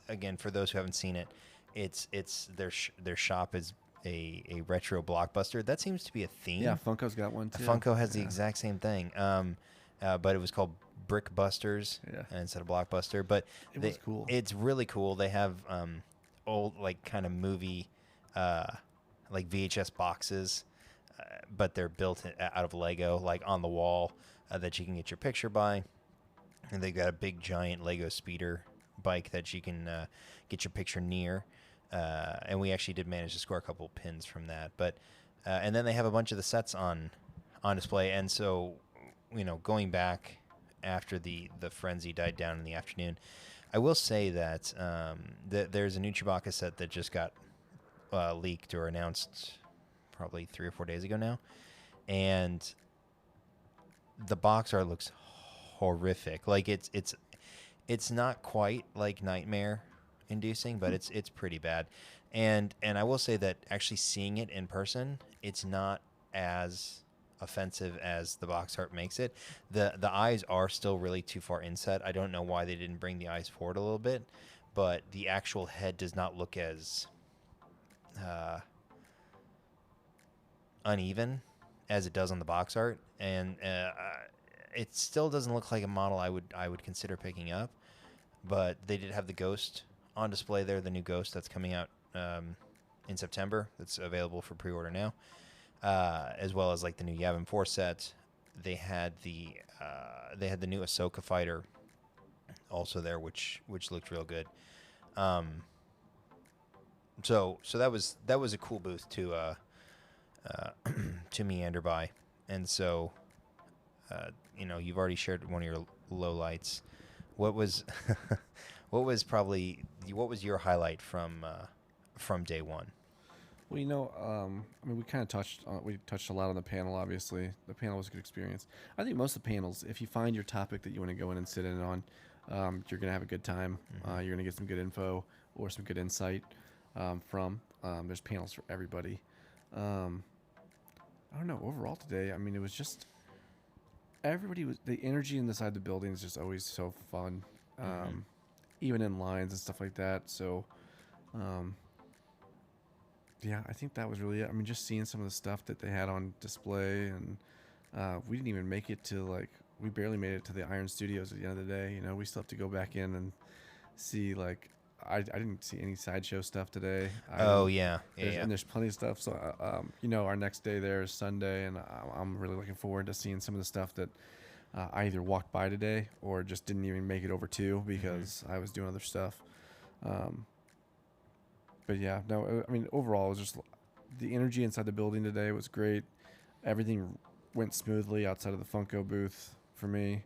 again, for those who haven't seen it, it's their shop is a retro blockbuster. That seems to be a theme. Yeah, Funko's got one too. Funko has the exact same thing, but it was called Brick Busters instead of Blockbuster. But it was cool. It's really cool. They have old like kind of movie like VHS boxes, but they're built out of Lego, like on the wall that you can get your picture by. And they've got a big giant Lego speeder bike that you can get your picture near. And we actually did manage to score a couple pins from that. But and then they have a bunch of the sets on display. And so, going back after the frenzy died down in the afternoon, I will say that there's a new Chewbacca set that just got leaked or announced probably 3 or 4 days ago now. And the box art looks horrific. Like it's not quite like nightmare inducing, but it's pretty bad. And I will say that actually seeing it in person, it's not as offensive as the box art makes it. The eyes are still really too far inset. I don't know why they didn't bring the eyes forward a little bit, but the actual head does not look as uneven as it does on the box art, and it still doesn't look like a model I would consider picking up. But they did have the Ghost on display there, the new Ghost that's coming out in September. That's available for pre-order now, as well as like the new Yavin 4 set. They had the new Ahsoka fighter also there, which looked real good. So that was a cool booth to meander by, and so you've already shared one of your lowlights. What was your highlight from day one? Well, we kind of touched a lot on the panel. Obviously, the panel was a good experience. I think most of the panels, if you find your topic that you want to go in and sit in on, you're gonna have a good time. Mm-hmm. You're gonna get some good info or some good insight from. There's panels for everybody. I don't know. Overall today, it was just the energy inside the building is just always so fun. Even in lines and stuff like that. So, yeah, I think that was really it. Just seeing some of the stuff that they had on display, and we didn't even make it to we barely made it to the Iron Studios at the end of the day. We still have to go back in and see I didn't see any sideshow stuff today. And there's plenty of stuff. So, our next day there is Sunday, and I'm really looking forward to seeing some of the stuff that I either walked by today or just didn't even make it over to because I was doing other stuff. But yeah, no, overall, it was just the energy inside the building today was great. Everything went smoothly outside of the Funko booth for me.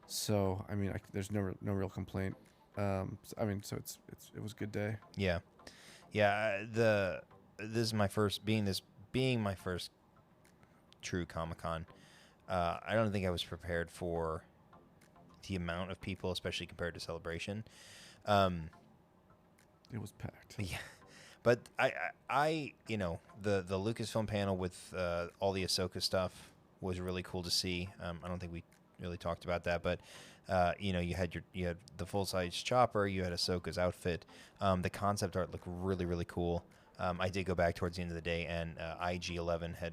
So, there's no real complaint. So it was a good day. Yeah. This is my first being my first true Comic-Con. I don't think I was prepared for the amount of people, especially compared to Celebration. It was packed. Yeah, but I the Lucasfilm panel with all the Ahsoka stuff was really cool to see. I don't think we really talked about that, but you had the full size chopper, you had Ahsoka's outfit. The concept art looked really, really cool. I did go back towards the end of the day, and IG-11 had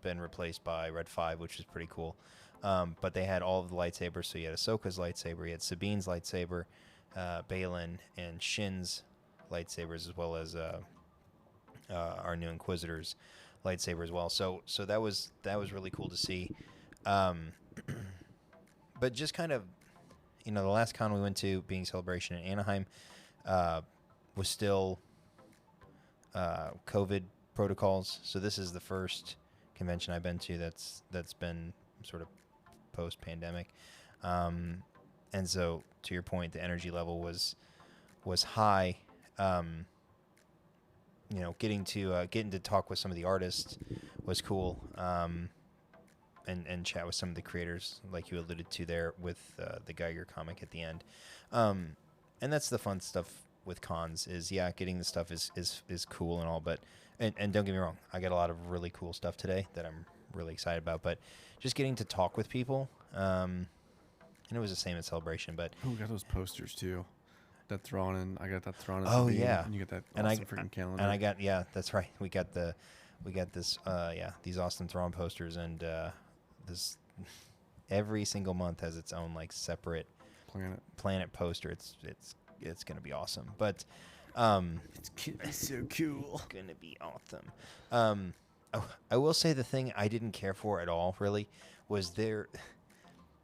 been replaced by Red 5, which was pretty cool. But they had all of the lightsabers, so you had Ahsoka's lightsaber, you had Sabine's lightsaber, Baylan and Shin's lightsabers, as well as our new Inquisitor's lightsaber as well. So that was really cool to see. But just kind of, the last con we went to, being Celebration in Anaheim, was still COVID protocols. So this is the first convention I've been to that's been sort of post-pandemic. and so to your point, the energy level was high. You know, getting to talk with some of the artists was cool. And chat with some of the creators, like you alluded to there with the Geiger comic at the end. And that's the fun stuff with cons is, getting the stuff is cool and all, but, and don't get me wrong, I got a lot of really cool stuff today that I'm really excited about, but just getting to talk with people, and it was the same at Celebration, but. Oh, we got those posters too. That Thrawn and I got that Thrawn. Oh, beam, yeah. And you got that and awesome freaking calendar. And I got, that's right. We got this, these Austin Thrawn posters, and this every single month has its own like separate planet poster. It's gonna be awesome, but it's gonna be so cool. It's gonna be awesome. I will say the thing I didn't care for at all really was there.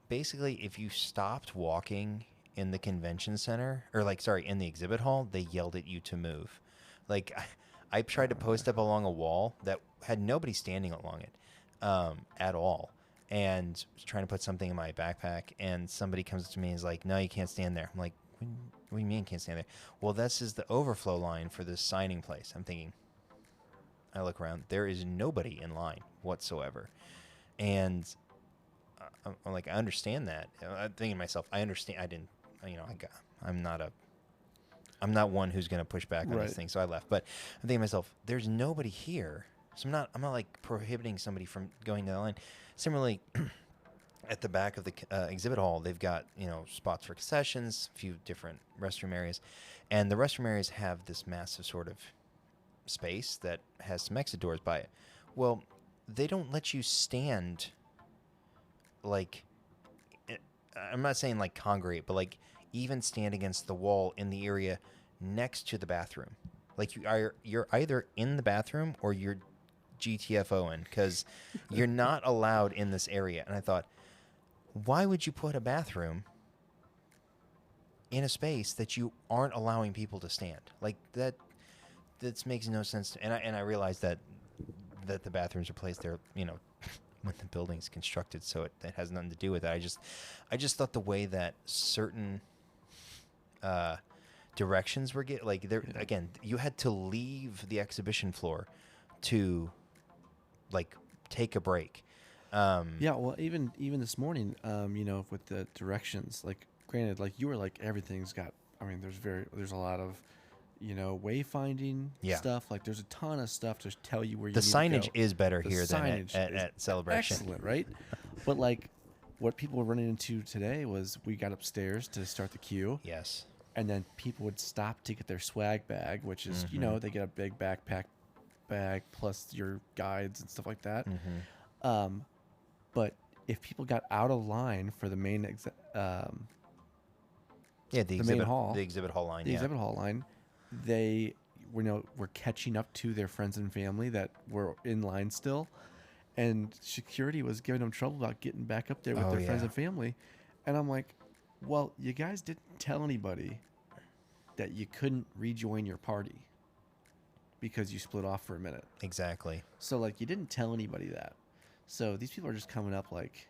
Basically, if you stopped walking in the convention center, or in the exhibit hall, they yelled at you to move. Like I tried to post up along a wall that had nobody standing along it at all. And trying to put something in my backpack, and somebody comes to me and is like, "No, you can't stand there." I'm like, "What do you mean can't stand there?" Well, this is the overflow line for this signing place. I'm thinking, I look around, there is nobody in line whatsoever. And I'm like, I understand that. I'm thinking to myself, I understand. I didn't, I'm not one who's going to push back on these things. So I left. But I'm thinking to myself, there's nobody here. So I'm not like prohibiting somebody from going to the line. Similarly, at the back of the exhibit hall, they've got, spots for concessions, a few different restroom areas. And the restroom areas have this massive sort of space that has some exit doors by it. Well, they don't let you stand, like, I'm not saying like congregate, but like even stand against the wall in the area next to the bathroom. Like you're either in the bathroom or you're GTFOing, because you're not allowed in this area. And I thought, why would you put a bathroom in a space that you aren't allowing people to stand? Like that makes no sense. And I realized that the bathrooms are placed there, when the building's constructed, so it has nothing to do with it. I just thought the way that certain directions were again, you had to leave the exhibition floor to like take a break. Well, even this morning, with the directions, like granted, like you were like everything's got. I mean, there's a lot of, wayfinding stuff. Like there's a ton of stuff to tell you where you. The signage is better here than at Celebration. Excellent, right? But like, what people were running into today was we got upstairs to start the queue. Yes. And then people would stop to get their swag bag, which is they get a big backpack bag plus your guides and stuff like that. But if people got out of line for the main main hall, the exhibit hall line, exhibit hall line, they were catching up to their friends and family that were in line still, and security was giving them trouble about getting back up there with their friends and family. And I'm like, well, you guys didn't tell anybody that you couldn't rejoin your party because you split off for a minute. Exactly. So like you didn't tell anybody that. So these people are just coming up like,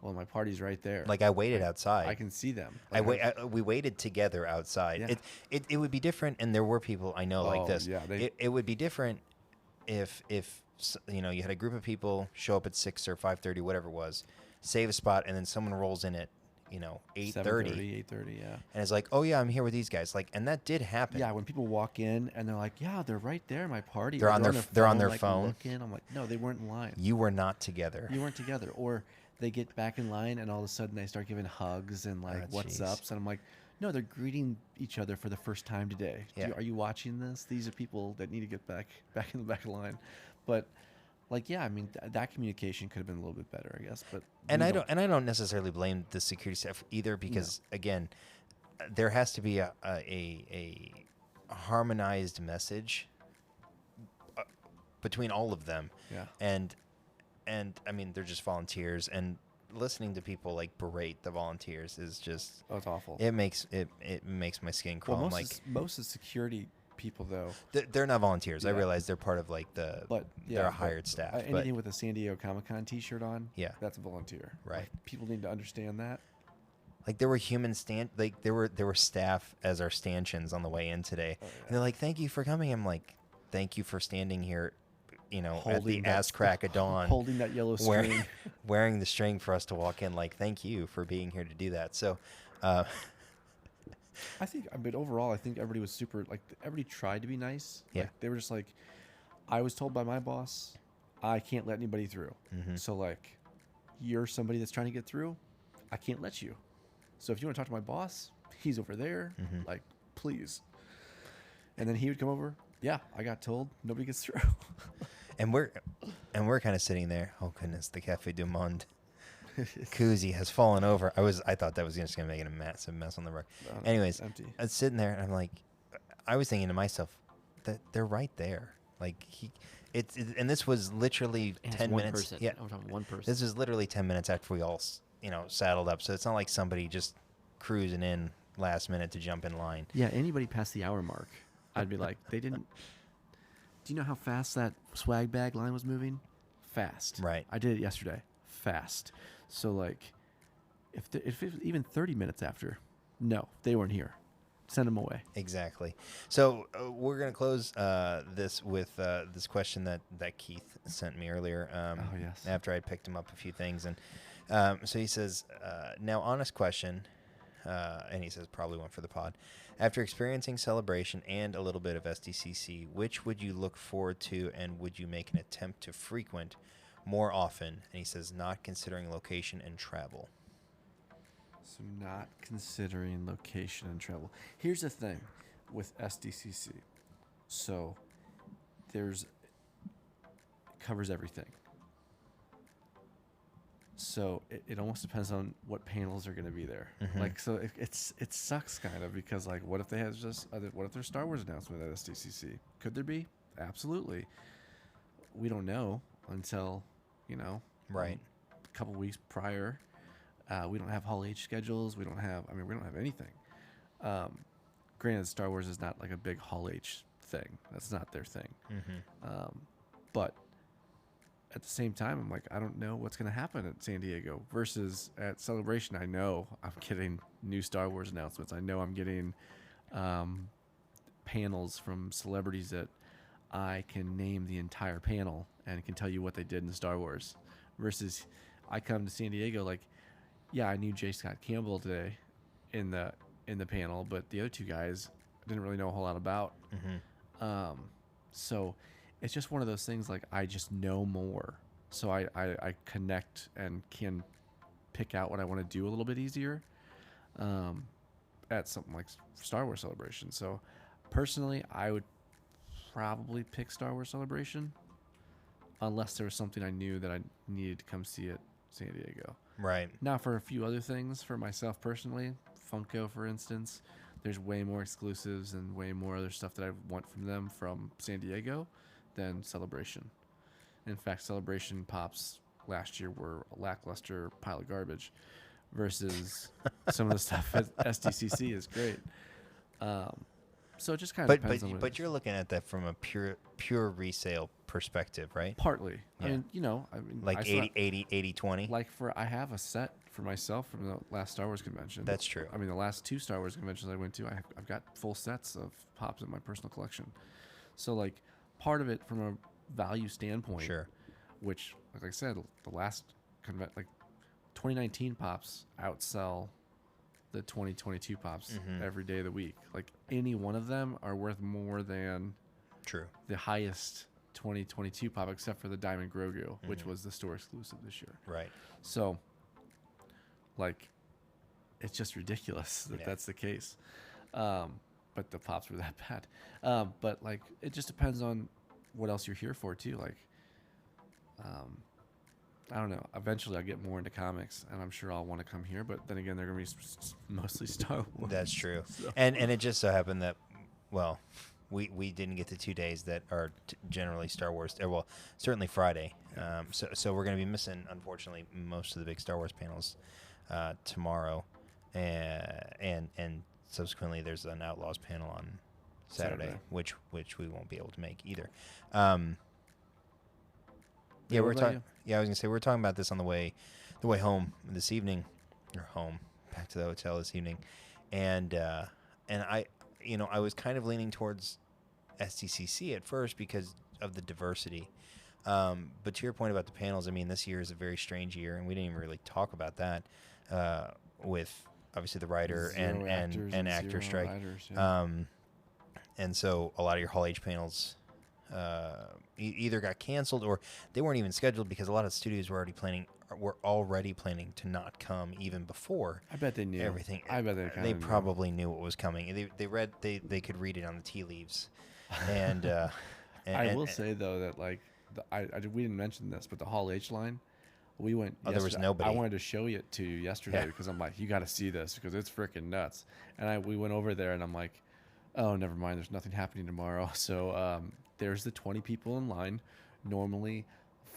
well, my party's right there. Like I waited outside. I can see them. We waited together outside. Yeah. It would be different, and there were people I know like this. Yeah, it would be different if you had a group of people show up at 6 or 5:30, whatever it was, save a spot, and then someone rolls in at 8:30. 8:30, yeah. And it's like, oh yeah, I'm here with these guys. Like, and that did happen. Yeah, when people walk in and they're like, yeah, they're right there, my party. They're on their phone. Looking. I'm like, no, they weren't in line. You were not together. You weren't together. Or they get back in line and all of a sudden they start giving hugs and like what's ups, and I'm like, no, they're greeting each other for the first time today. Yeah. Are you watching this? These are people that need to get back in the back of the line. But like, yeah, I mean, that communication could have been a little bit better, I guess. But I don't necessarily blame the security staff either, because again, there has to be a harmonized message between all of them. Yeah. And I mean, they're just volunteers, and listening to people like berate the volunteers is just it's awful. It makes my skin crawl. Well, most of the security people though, they're not volunteers. Yeah. I realize they're part of like they're a hired staff. Anything with a San Diego Comic-Con T-shirt on, yeah, that's a volunteer. Right. Like, people need to understand that. Like there were there were staff as our stanchions on the way in today, and they're like, "Thank you for coming." I'm like, "Thank you for standing here, at the ass crack of dawn, holding that yellow string, wearing the string for us to walk in. Like, thank you for being here to do that." So, but overall, I think everybody was super, like, everybody tried to be nice. Yeah. Like, they were just like, I was told by my boss, I can't let anybody through. Mm-hmm. So, like, you're somebody that's trying to get through, I can't let you. So if you want to talk to my boss, he's over there. Mm-hmm. Like, please. And then he would come over. Yeah, I got told nobody gets through. and we're kind of sitting there. Oh goodness, the Cafe du Monde koozie has fallen over. I thought that was just gonna make it a massive mess on the rug. No, Anyways, empty. I was sitting there and I'm like, I was thinking to myself that they're right there. Like and this was literally And 10 one minutes. person. Yeah, I'm talking one person. this is literally 10 minutes after we all saddled up. So it's not like somebody just cruising in last minute to jump in line. Yeah, anybody past the hour mark, I'd be like, they didn't. Do you know how fast that swag bag line was moving? Fast. Right. I did it yesterday. Fast. So, like, if it was even 30 minutes after, no, they weren't here. Send them away. Exactly. So we're going to close this with this question that Keith sent me earlier. Oh, yes. After I picked him up a few things. And so he says, now, honest question, and he says probably one for the pod. After experiencing Celebration and a little bit of SDCC, which would you look forward to and would you make an attempt to frequent more often? And he says, not considering location and travel. So not considering location and travel. Here's the thing with SDCC. So it covers everything. So it almost depends on what panels are going to be there. Mm-hmm. Like, so it sucks kind of because, like, what if they have what if there's Star Wars announcement at SDCC? Could there be? Absolutely. We don't know until, Right. a couple weeks prior. We don't have Hall H schedules. We don't have anything. Granted, Star Wars is not like a big Hall H thing. That's not their thing. Mm-hmm. But at the same time, I'm like, I don't know what's going to happen at San Diego versus at Celebration. I know I'm getting new Star Wars announcements. I know I'm getting panels from celebrities that I can name the entire panel and can tell you what they did in Star Wars. Versus I come to San Diego, like, yeah, I knew J. Scott Campbell today in the panel, but the other two guys I didn't really know a whole lot about. Mm-hmm. So it's just one of those things, like, I just know more. So I connect and can pick out what I want to do a little bit easier at something like Star Wars Celebration. So personally, I would probably pick Star Wars Celebration unless there was something I knew that I needed to come see at San Diego. Right. Now, for a few other things, for myself personally, Funko, for instance, there's way more exclusives and way more other stuff that I want from them from San Diego than Celebration. In fact, Celebration pops last year were a lackluster pile of garbage versus some of the stuff at SDCC is great. So it just kind of depends on what but you're looking at that from a pure resale perspective, right? partly. Yeah. I mean, Like I still 80-20? like I have a set for myself from the last Star Wars convention. That's true. I mean, the last two Star Wars conventions I went to, I've got full sets of pops in my personal collection. So, like, part of it from a value standpoint, Sure. which, like I said, the last 2019 pops outsell the 2022 pops Mm-hmm. every day of the week. Like, any one of them are worth more than True. the highest 2022 pop, except for the Diamond Grogu, which was the store exclusive this year. Right. So, like, it's just ridiculous that that's the case. But the pops were that bad. But, like, it just depends on what else you're here for, too. Like, I don't know. Eventually, I'll get more into comics, and I'm sure I'll want to come here. But then again, they're going to be mostly Star Wars. That's true. So. And it just so happened that, well, we didn't get the 2 days that are generally Star Wars. Well, certainly Friday. So we're going to be missing, unfortunately, most of the big Star Wars panels tomorrow, and subsequently there's an Outlaws panel on Saturday. which we won't be able to make either. What about you? Yeah, I was gonna say we were talking about this on the way home this evening, or home back to the hotel this evening, and I, I was kind of leaning towards SDCC at first because of the diversity. But to your point about the panels, I mean, this year is a very strange year, and we didn't even really talk about that with obviously the writer and actor strike. Writers, yeah. And so a lot of your Hall H panels either got canceled or they weren't even scheduled because a lot of studios were already planning to not come even before. I bet they knew everything. I bet they probably knew what was coming. They could read it on the tea leaves, and I will say though that like we didn't mention this, but the Hall H line, we went. Oh, there was nobody. I wanted to show it to you yesterday because I'm like, you got to see this because it's freaking nuts. And we went over there and I'm like, oh, never mind. There's nothing happening tomorrow. So there's the 20 people in line. Normally,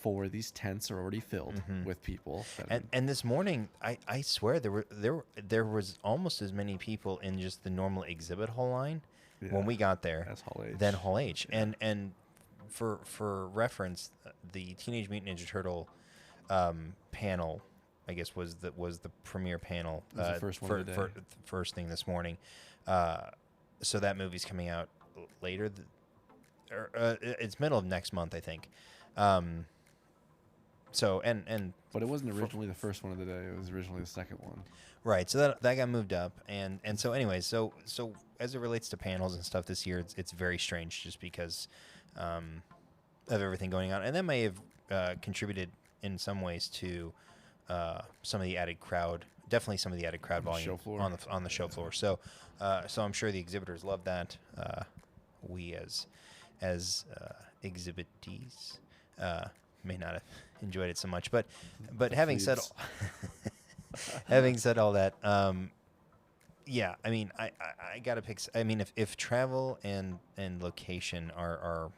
4 of these tents are already filled with people. And this morning, I swear there was almost as many people in just the normal exhibit hall line when we got there than Hall H. Yeah. And for reference, the Teenage Mutant Ninja Turtle panel, I guess, was the premiere panel. The first one of the day. First thing this morning. So that movie's coming out later. It's middle of next month, I think. So but it wasn't originally the first one of the day. It was originally the second one. Right. So that got moved up, and so anyways, so as it relates to panels and stuff this year, it's very strange just because of everything going on, and that may have contributed in some ways to some of the added crowd. Definitely some of the added crowd volume on the show floor. So I'm sure the exhibitors love that. We as exhibitees may not have enjoyed it so much, but having said all that, yeah, I mean, I gotta pick. I mean, if travel and location are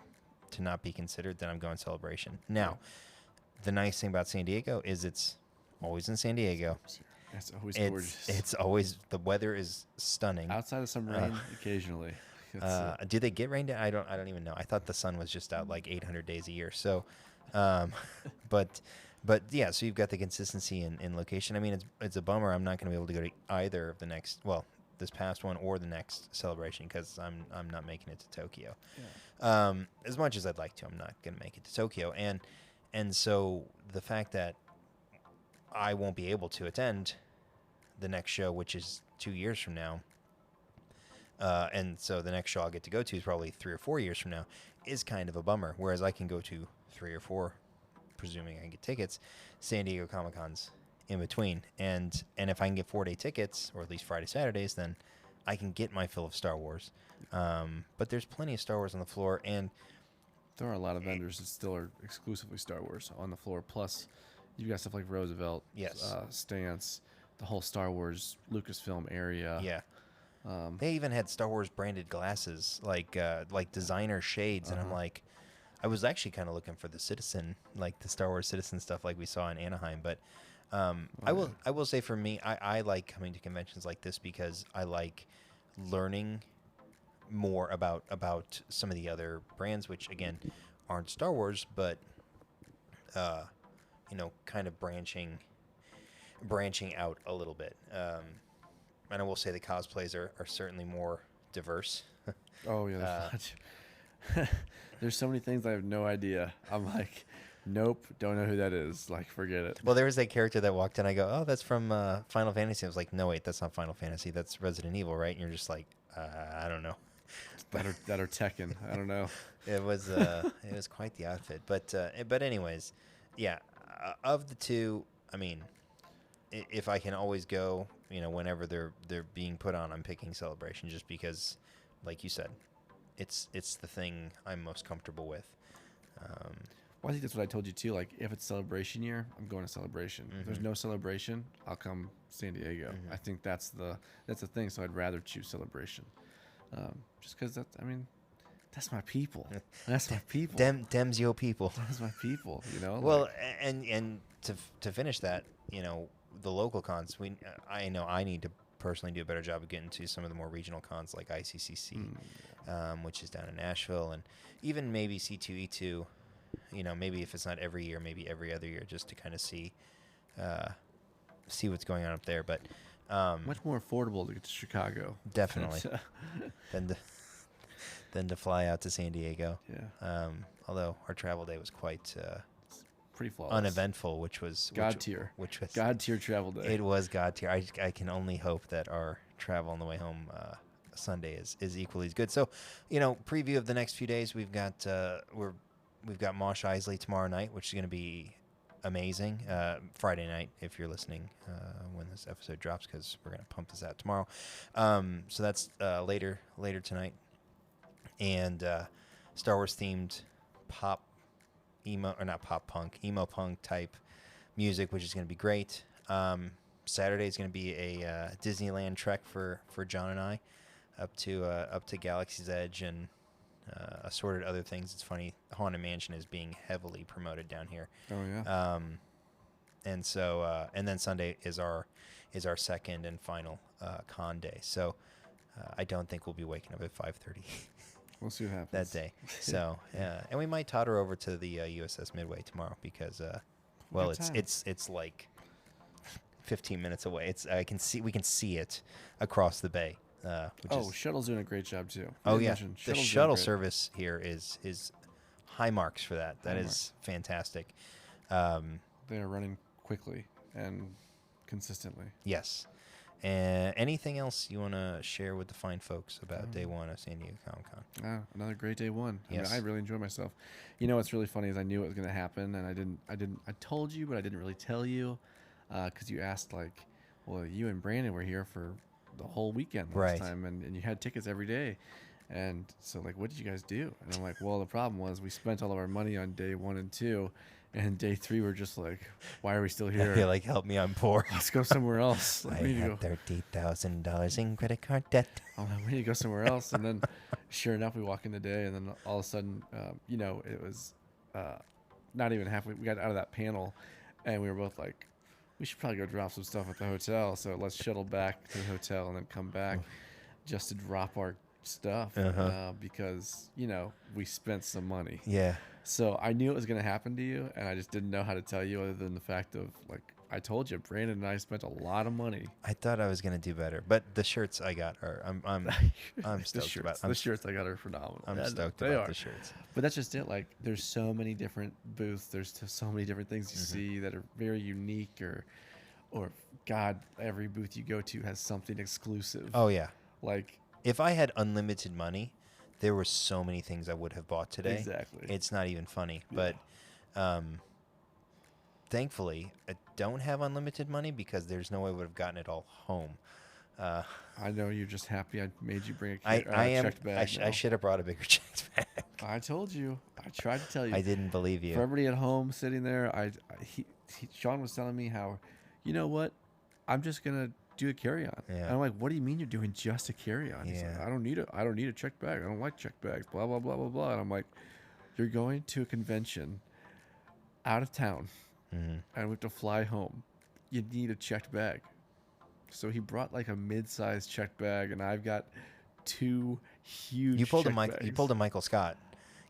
to not be considered, then I'm going Celebration. Now, the nice thing about San Diego is it's always in San Diego. It's always gorgeous. It's always, the weather is stunning. Outside of some rain, occasionally. Do they get rained? I don't even know. I thought the sun was just out like 800 days a year. So, but yeah. So you've got the consistency in location. I mean, it's a bummer. I'm not going to be able to go to either of the next. Well, this past one or the next Celebration because I'm not making it to Tokyo. Yeah. As much as I'd like to, I'm not going to make it to Tokyo. And so the fact that I won't be able to attend the next show, which is 2 years from now, and so the next show I'll get to go to is probably 3 or 4 years from now, is kind of a bummer. Whereas I can go to 3 or 4, presuming I can get tickets, San Diego Comic-Cons in between. And if I can get 4-day tickets, or at least Friday, Saturdays, then I can get my fill of Star Wars. But there's plenty of Star Wars on the floor, and there are a lot of vendors that still are exclusively Star Wars on the floor. Plus, you've got stuff like Roosevelt, Stance, the whole Star Wars Lucasfilm area. Yeah. They even had Star Wars branded glasses, like designer shades, and I'm like, I was actually kind of looking for the Citizen, like the Star Wars Citizen stuff, like we saw in Anaheim. But I will say for me, I like coming to conventions like this because I like learning more about some of the other brands, which again aren't Star Wars, but kind of branching out a little bit. And I will say the cosplays are certainly more diverse. Oh yeah, there's so many things I have no idea. I'm like, nope, don't know who that is. Like, forget it. Well, there was that character that walked in. I go, oh, that's from Final Fantasy. I was like, no, wait, that's not Final Fantasy. That's Resident Evil, right? And you're just like, I don't know. That are Tekken. I don't know. It was quite the outfit. But anyways, yeah. Of the two, I mean, if I can always go, whenever they're being put on, I'm picking Celebration just because, like you said, it's the thing I'm most comfortable with. Well, I think that's what I told you too. Like, if it's Celebration year, I'm going to Celebration. If there's no Celebration, I'll come San Diego. I think that's the thing. So I'd rather choose Celebration, just because that's my people. That's my people. Dem's your people. That's my people. Well, and to finish that, the local cons. I know I need to personally do a better job of getting to some of the more regional cons like ICCC, which is down in Nashville, and even maybe C2E2. Maybe if it's not every year, maybe every other year, just to kind of see what's going on up there. But Much more affordable to get to Chicago. Definitely. than to fly out to San Diego. Yeah. Although our travel day was quite pretty flawless. uneventful, which was God tier. Which was God tier travel day. It was God tier. I can only hope that our travel on the way home Sunday is equally as good. So, preview of the next few days. We've got Mosh Isley tomorrow night, which is going to be amazing. Friday night, if you're listening when this episode drops, because we're going to pump this out tomorrow. So that's later tonight. And Star Wars themed emo punk type music, which is going to be great. Saturday is going to be a Disneyland trek for John and I up to Galaxy's Edge and assorted other things. It's funny, Haunted Mansion is being heavily promoted down here. Oh yeah. And so and then Sunday is our second and final con day. So I don't think we'll be waking up at 5:30. We'll see what happens that day. So and we might totter over to the USS Midway tomorrow because it's like 15 minutes away. We can see it across the bay. Shuttle's doing a great job too. The shuttle service here is high marks for that. That is fantastic. They are running quickly and consistently. Yes. And anything else you want to share with the fine folks about day one of San Diego Comic-Con? Another great day one. Yes. I really enjoyed myself. What's really funny is I knew it was going to happen, and I told you, but I didn't really tell you because you asked you and Brandon were here for the whole weekend last time, and you had tickets every day. And so, what did you guys do? And I'm like, well, the problem was we spent all of our money on day 1 and 2, and day 3 we're just like, why are we still here? You're like, help me, I'm poor. Let's go somewhere else. I had $30,000 in credit card debt. I'm like, we need to go somewhere else. And then, sure enough, we walk in the day, and then all of a sudden, it was not even halfway. We got out of that panel, and we were both like, we should probably go drop some stuff at the hotel. So let's shuttle back to the hotel and then come back just to drop our stuff because, we spent some money. Yeah. So I knew it was going to happen to you, and I just didn't know how to tell you other than the fact of, I told you, Brandon and I spent a lot of money. I thought I was going to do better, but the shirts I got are, I'm stoked about. The shirts I got are phenomenal. I'm stoked about the shirts. But that's just it. There's so many different booths. There's so many different things you see that are very unique or God, every booth you go to has something exclusive. Oh, yeah. If I had unlimited money, there were so many things I would have bought today. Exactly. It's not even funny. Yeah. But thankfully, I don't have unlimited money because there's no way I would have gotten it all home. I know you're just happy I made you bring a checked bag. I should have brought a bigger checked bag. I told you. I tried to tell you. I didn't believe you. For everybody at home sitting there, Sean was telling me how, you know what, I'm just gonna do a carry-on. Yeah. And I'm like, what do you mean you're doing just a carry-on? He's like, I don't need a checked bag. I don't like checked bags. Blah blah blah blah blah. And I'm like, you're going to a convention out of town, and we have to fly home. You need a checked bag. So he brought a mid-sized checked bag, and I've got 2 huge. You pulled bags. You pulled a Michael Scott.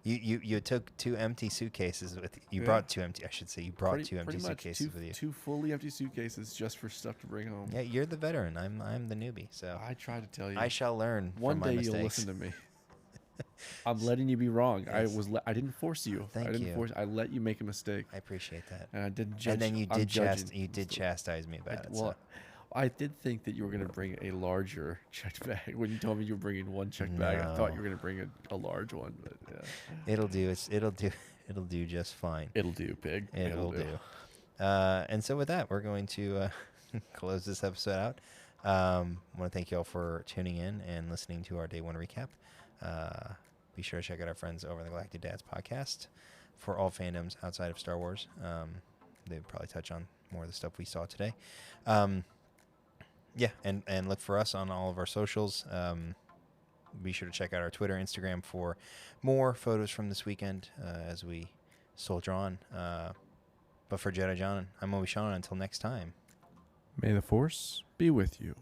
You took 2 empty suitcases with you. Brought 2 empty. I should say you brought 2 empty suitcases with you. 2 fully empty suitcases just for stuff to bring home. Yeah, you're the veteran. I'm the newbie. So I try to tell you. I shall learn. One from my day mistakes. you'll listen to me. I'm letting you be wrong. Yes. I didn't force you. Thank you. I let you make a mistake. I appreciate that. And I didn't judge. And then you did chastise me about it. Well, I did think that you were going to bring a larger checked bag. When you told me you were bringing 1 checked bag, I thought you were going to bring a large one. But yeah. It'll do just fine. It'll do, pig. It'll do. And so with that, we're going to close this episode out. I want to thank you all for tuning in and listening to our day 1 recap. Be sure to check out our friends over in the Galactic Dads podcast for all fandoms outside of Star Wars. They would probably touch on more of the stuff we saw today. Yeah, and look for us on all of our socials. Be sure to check out our Twitter, Instagram for more photos from this weekend as we soldier on. But for Jedi John, I'm Obi Sean. Until next time. May the Force be with you.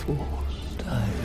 Force time.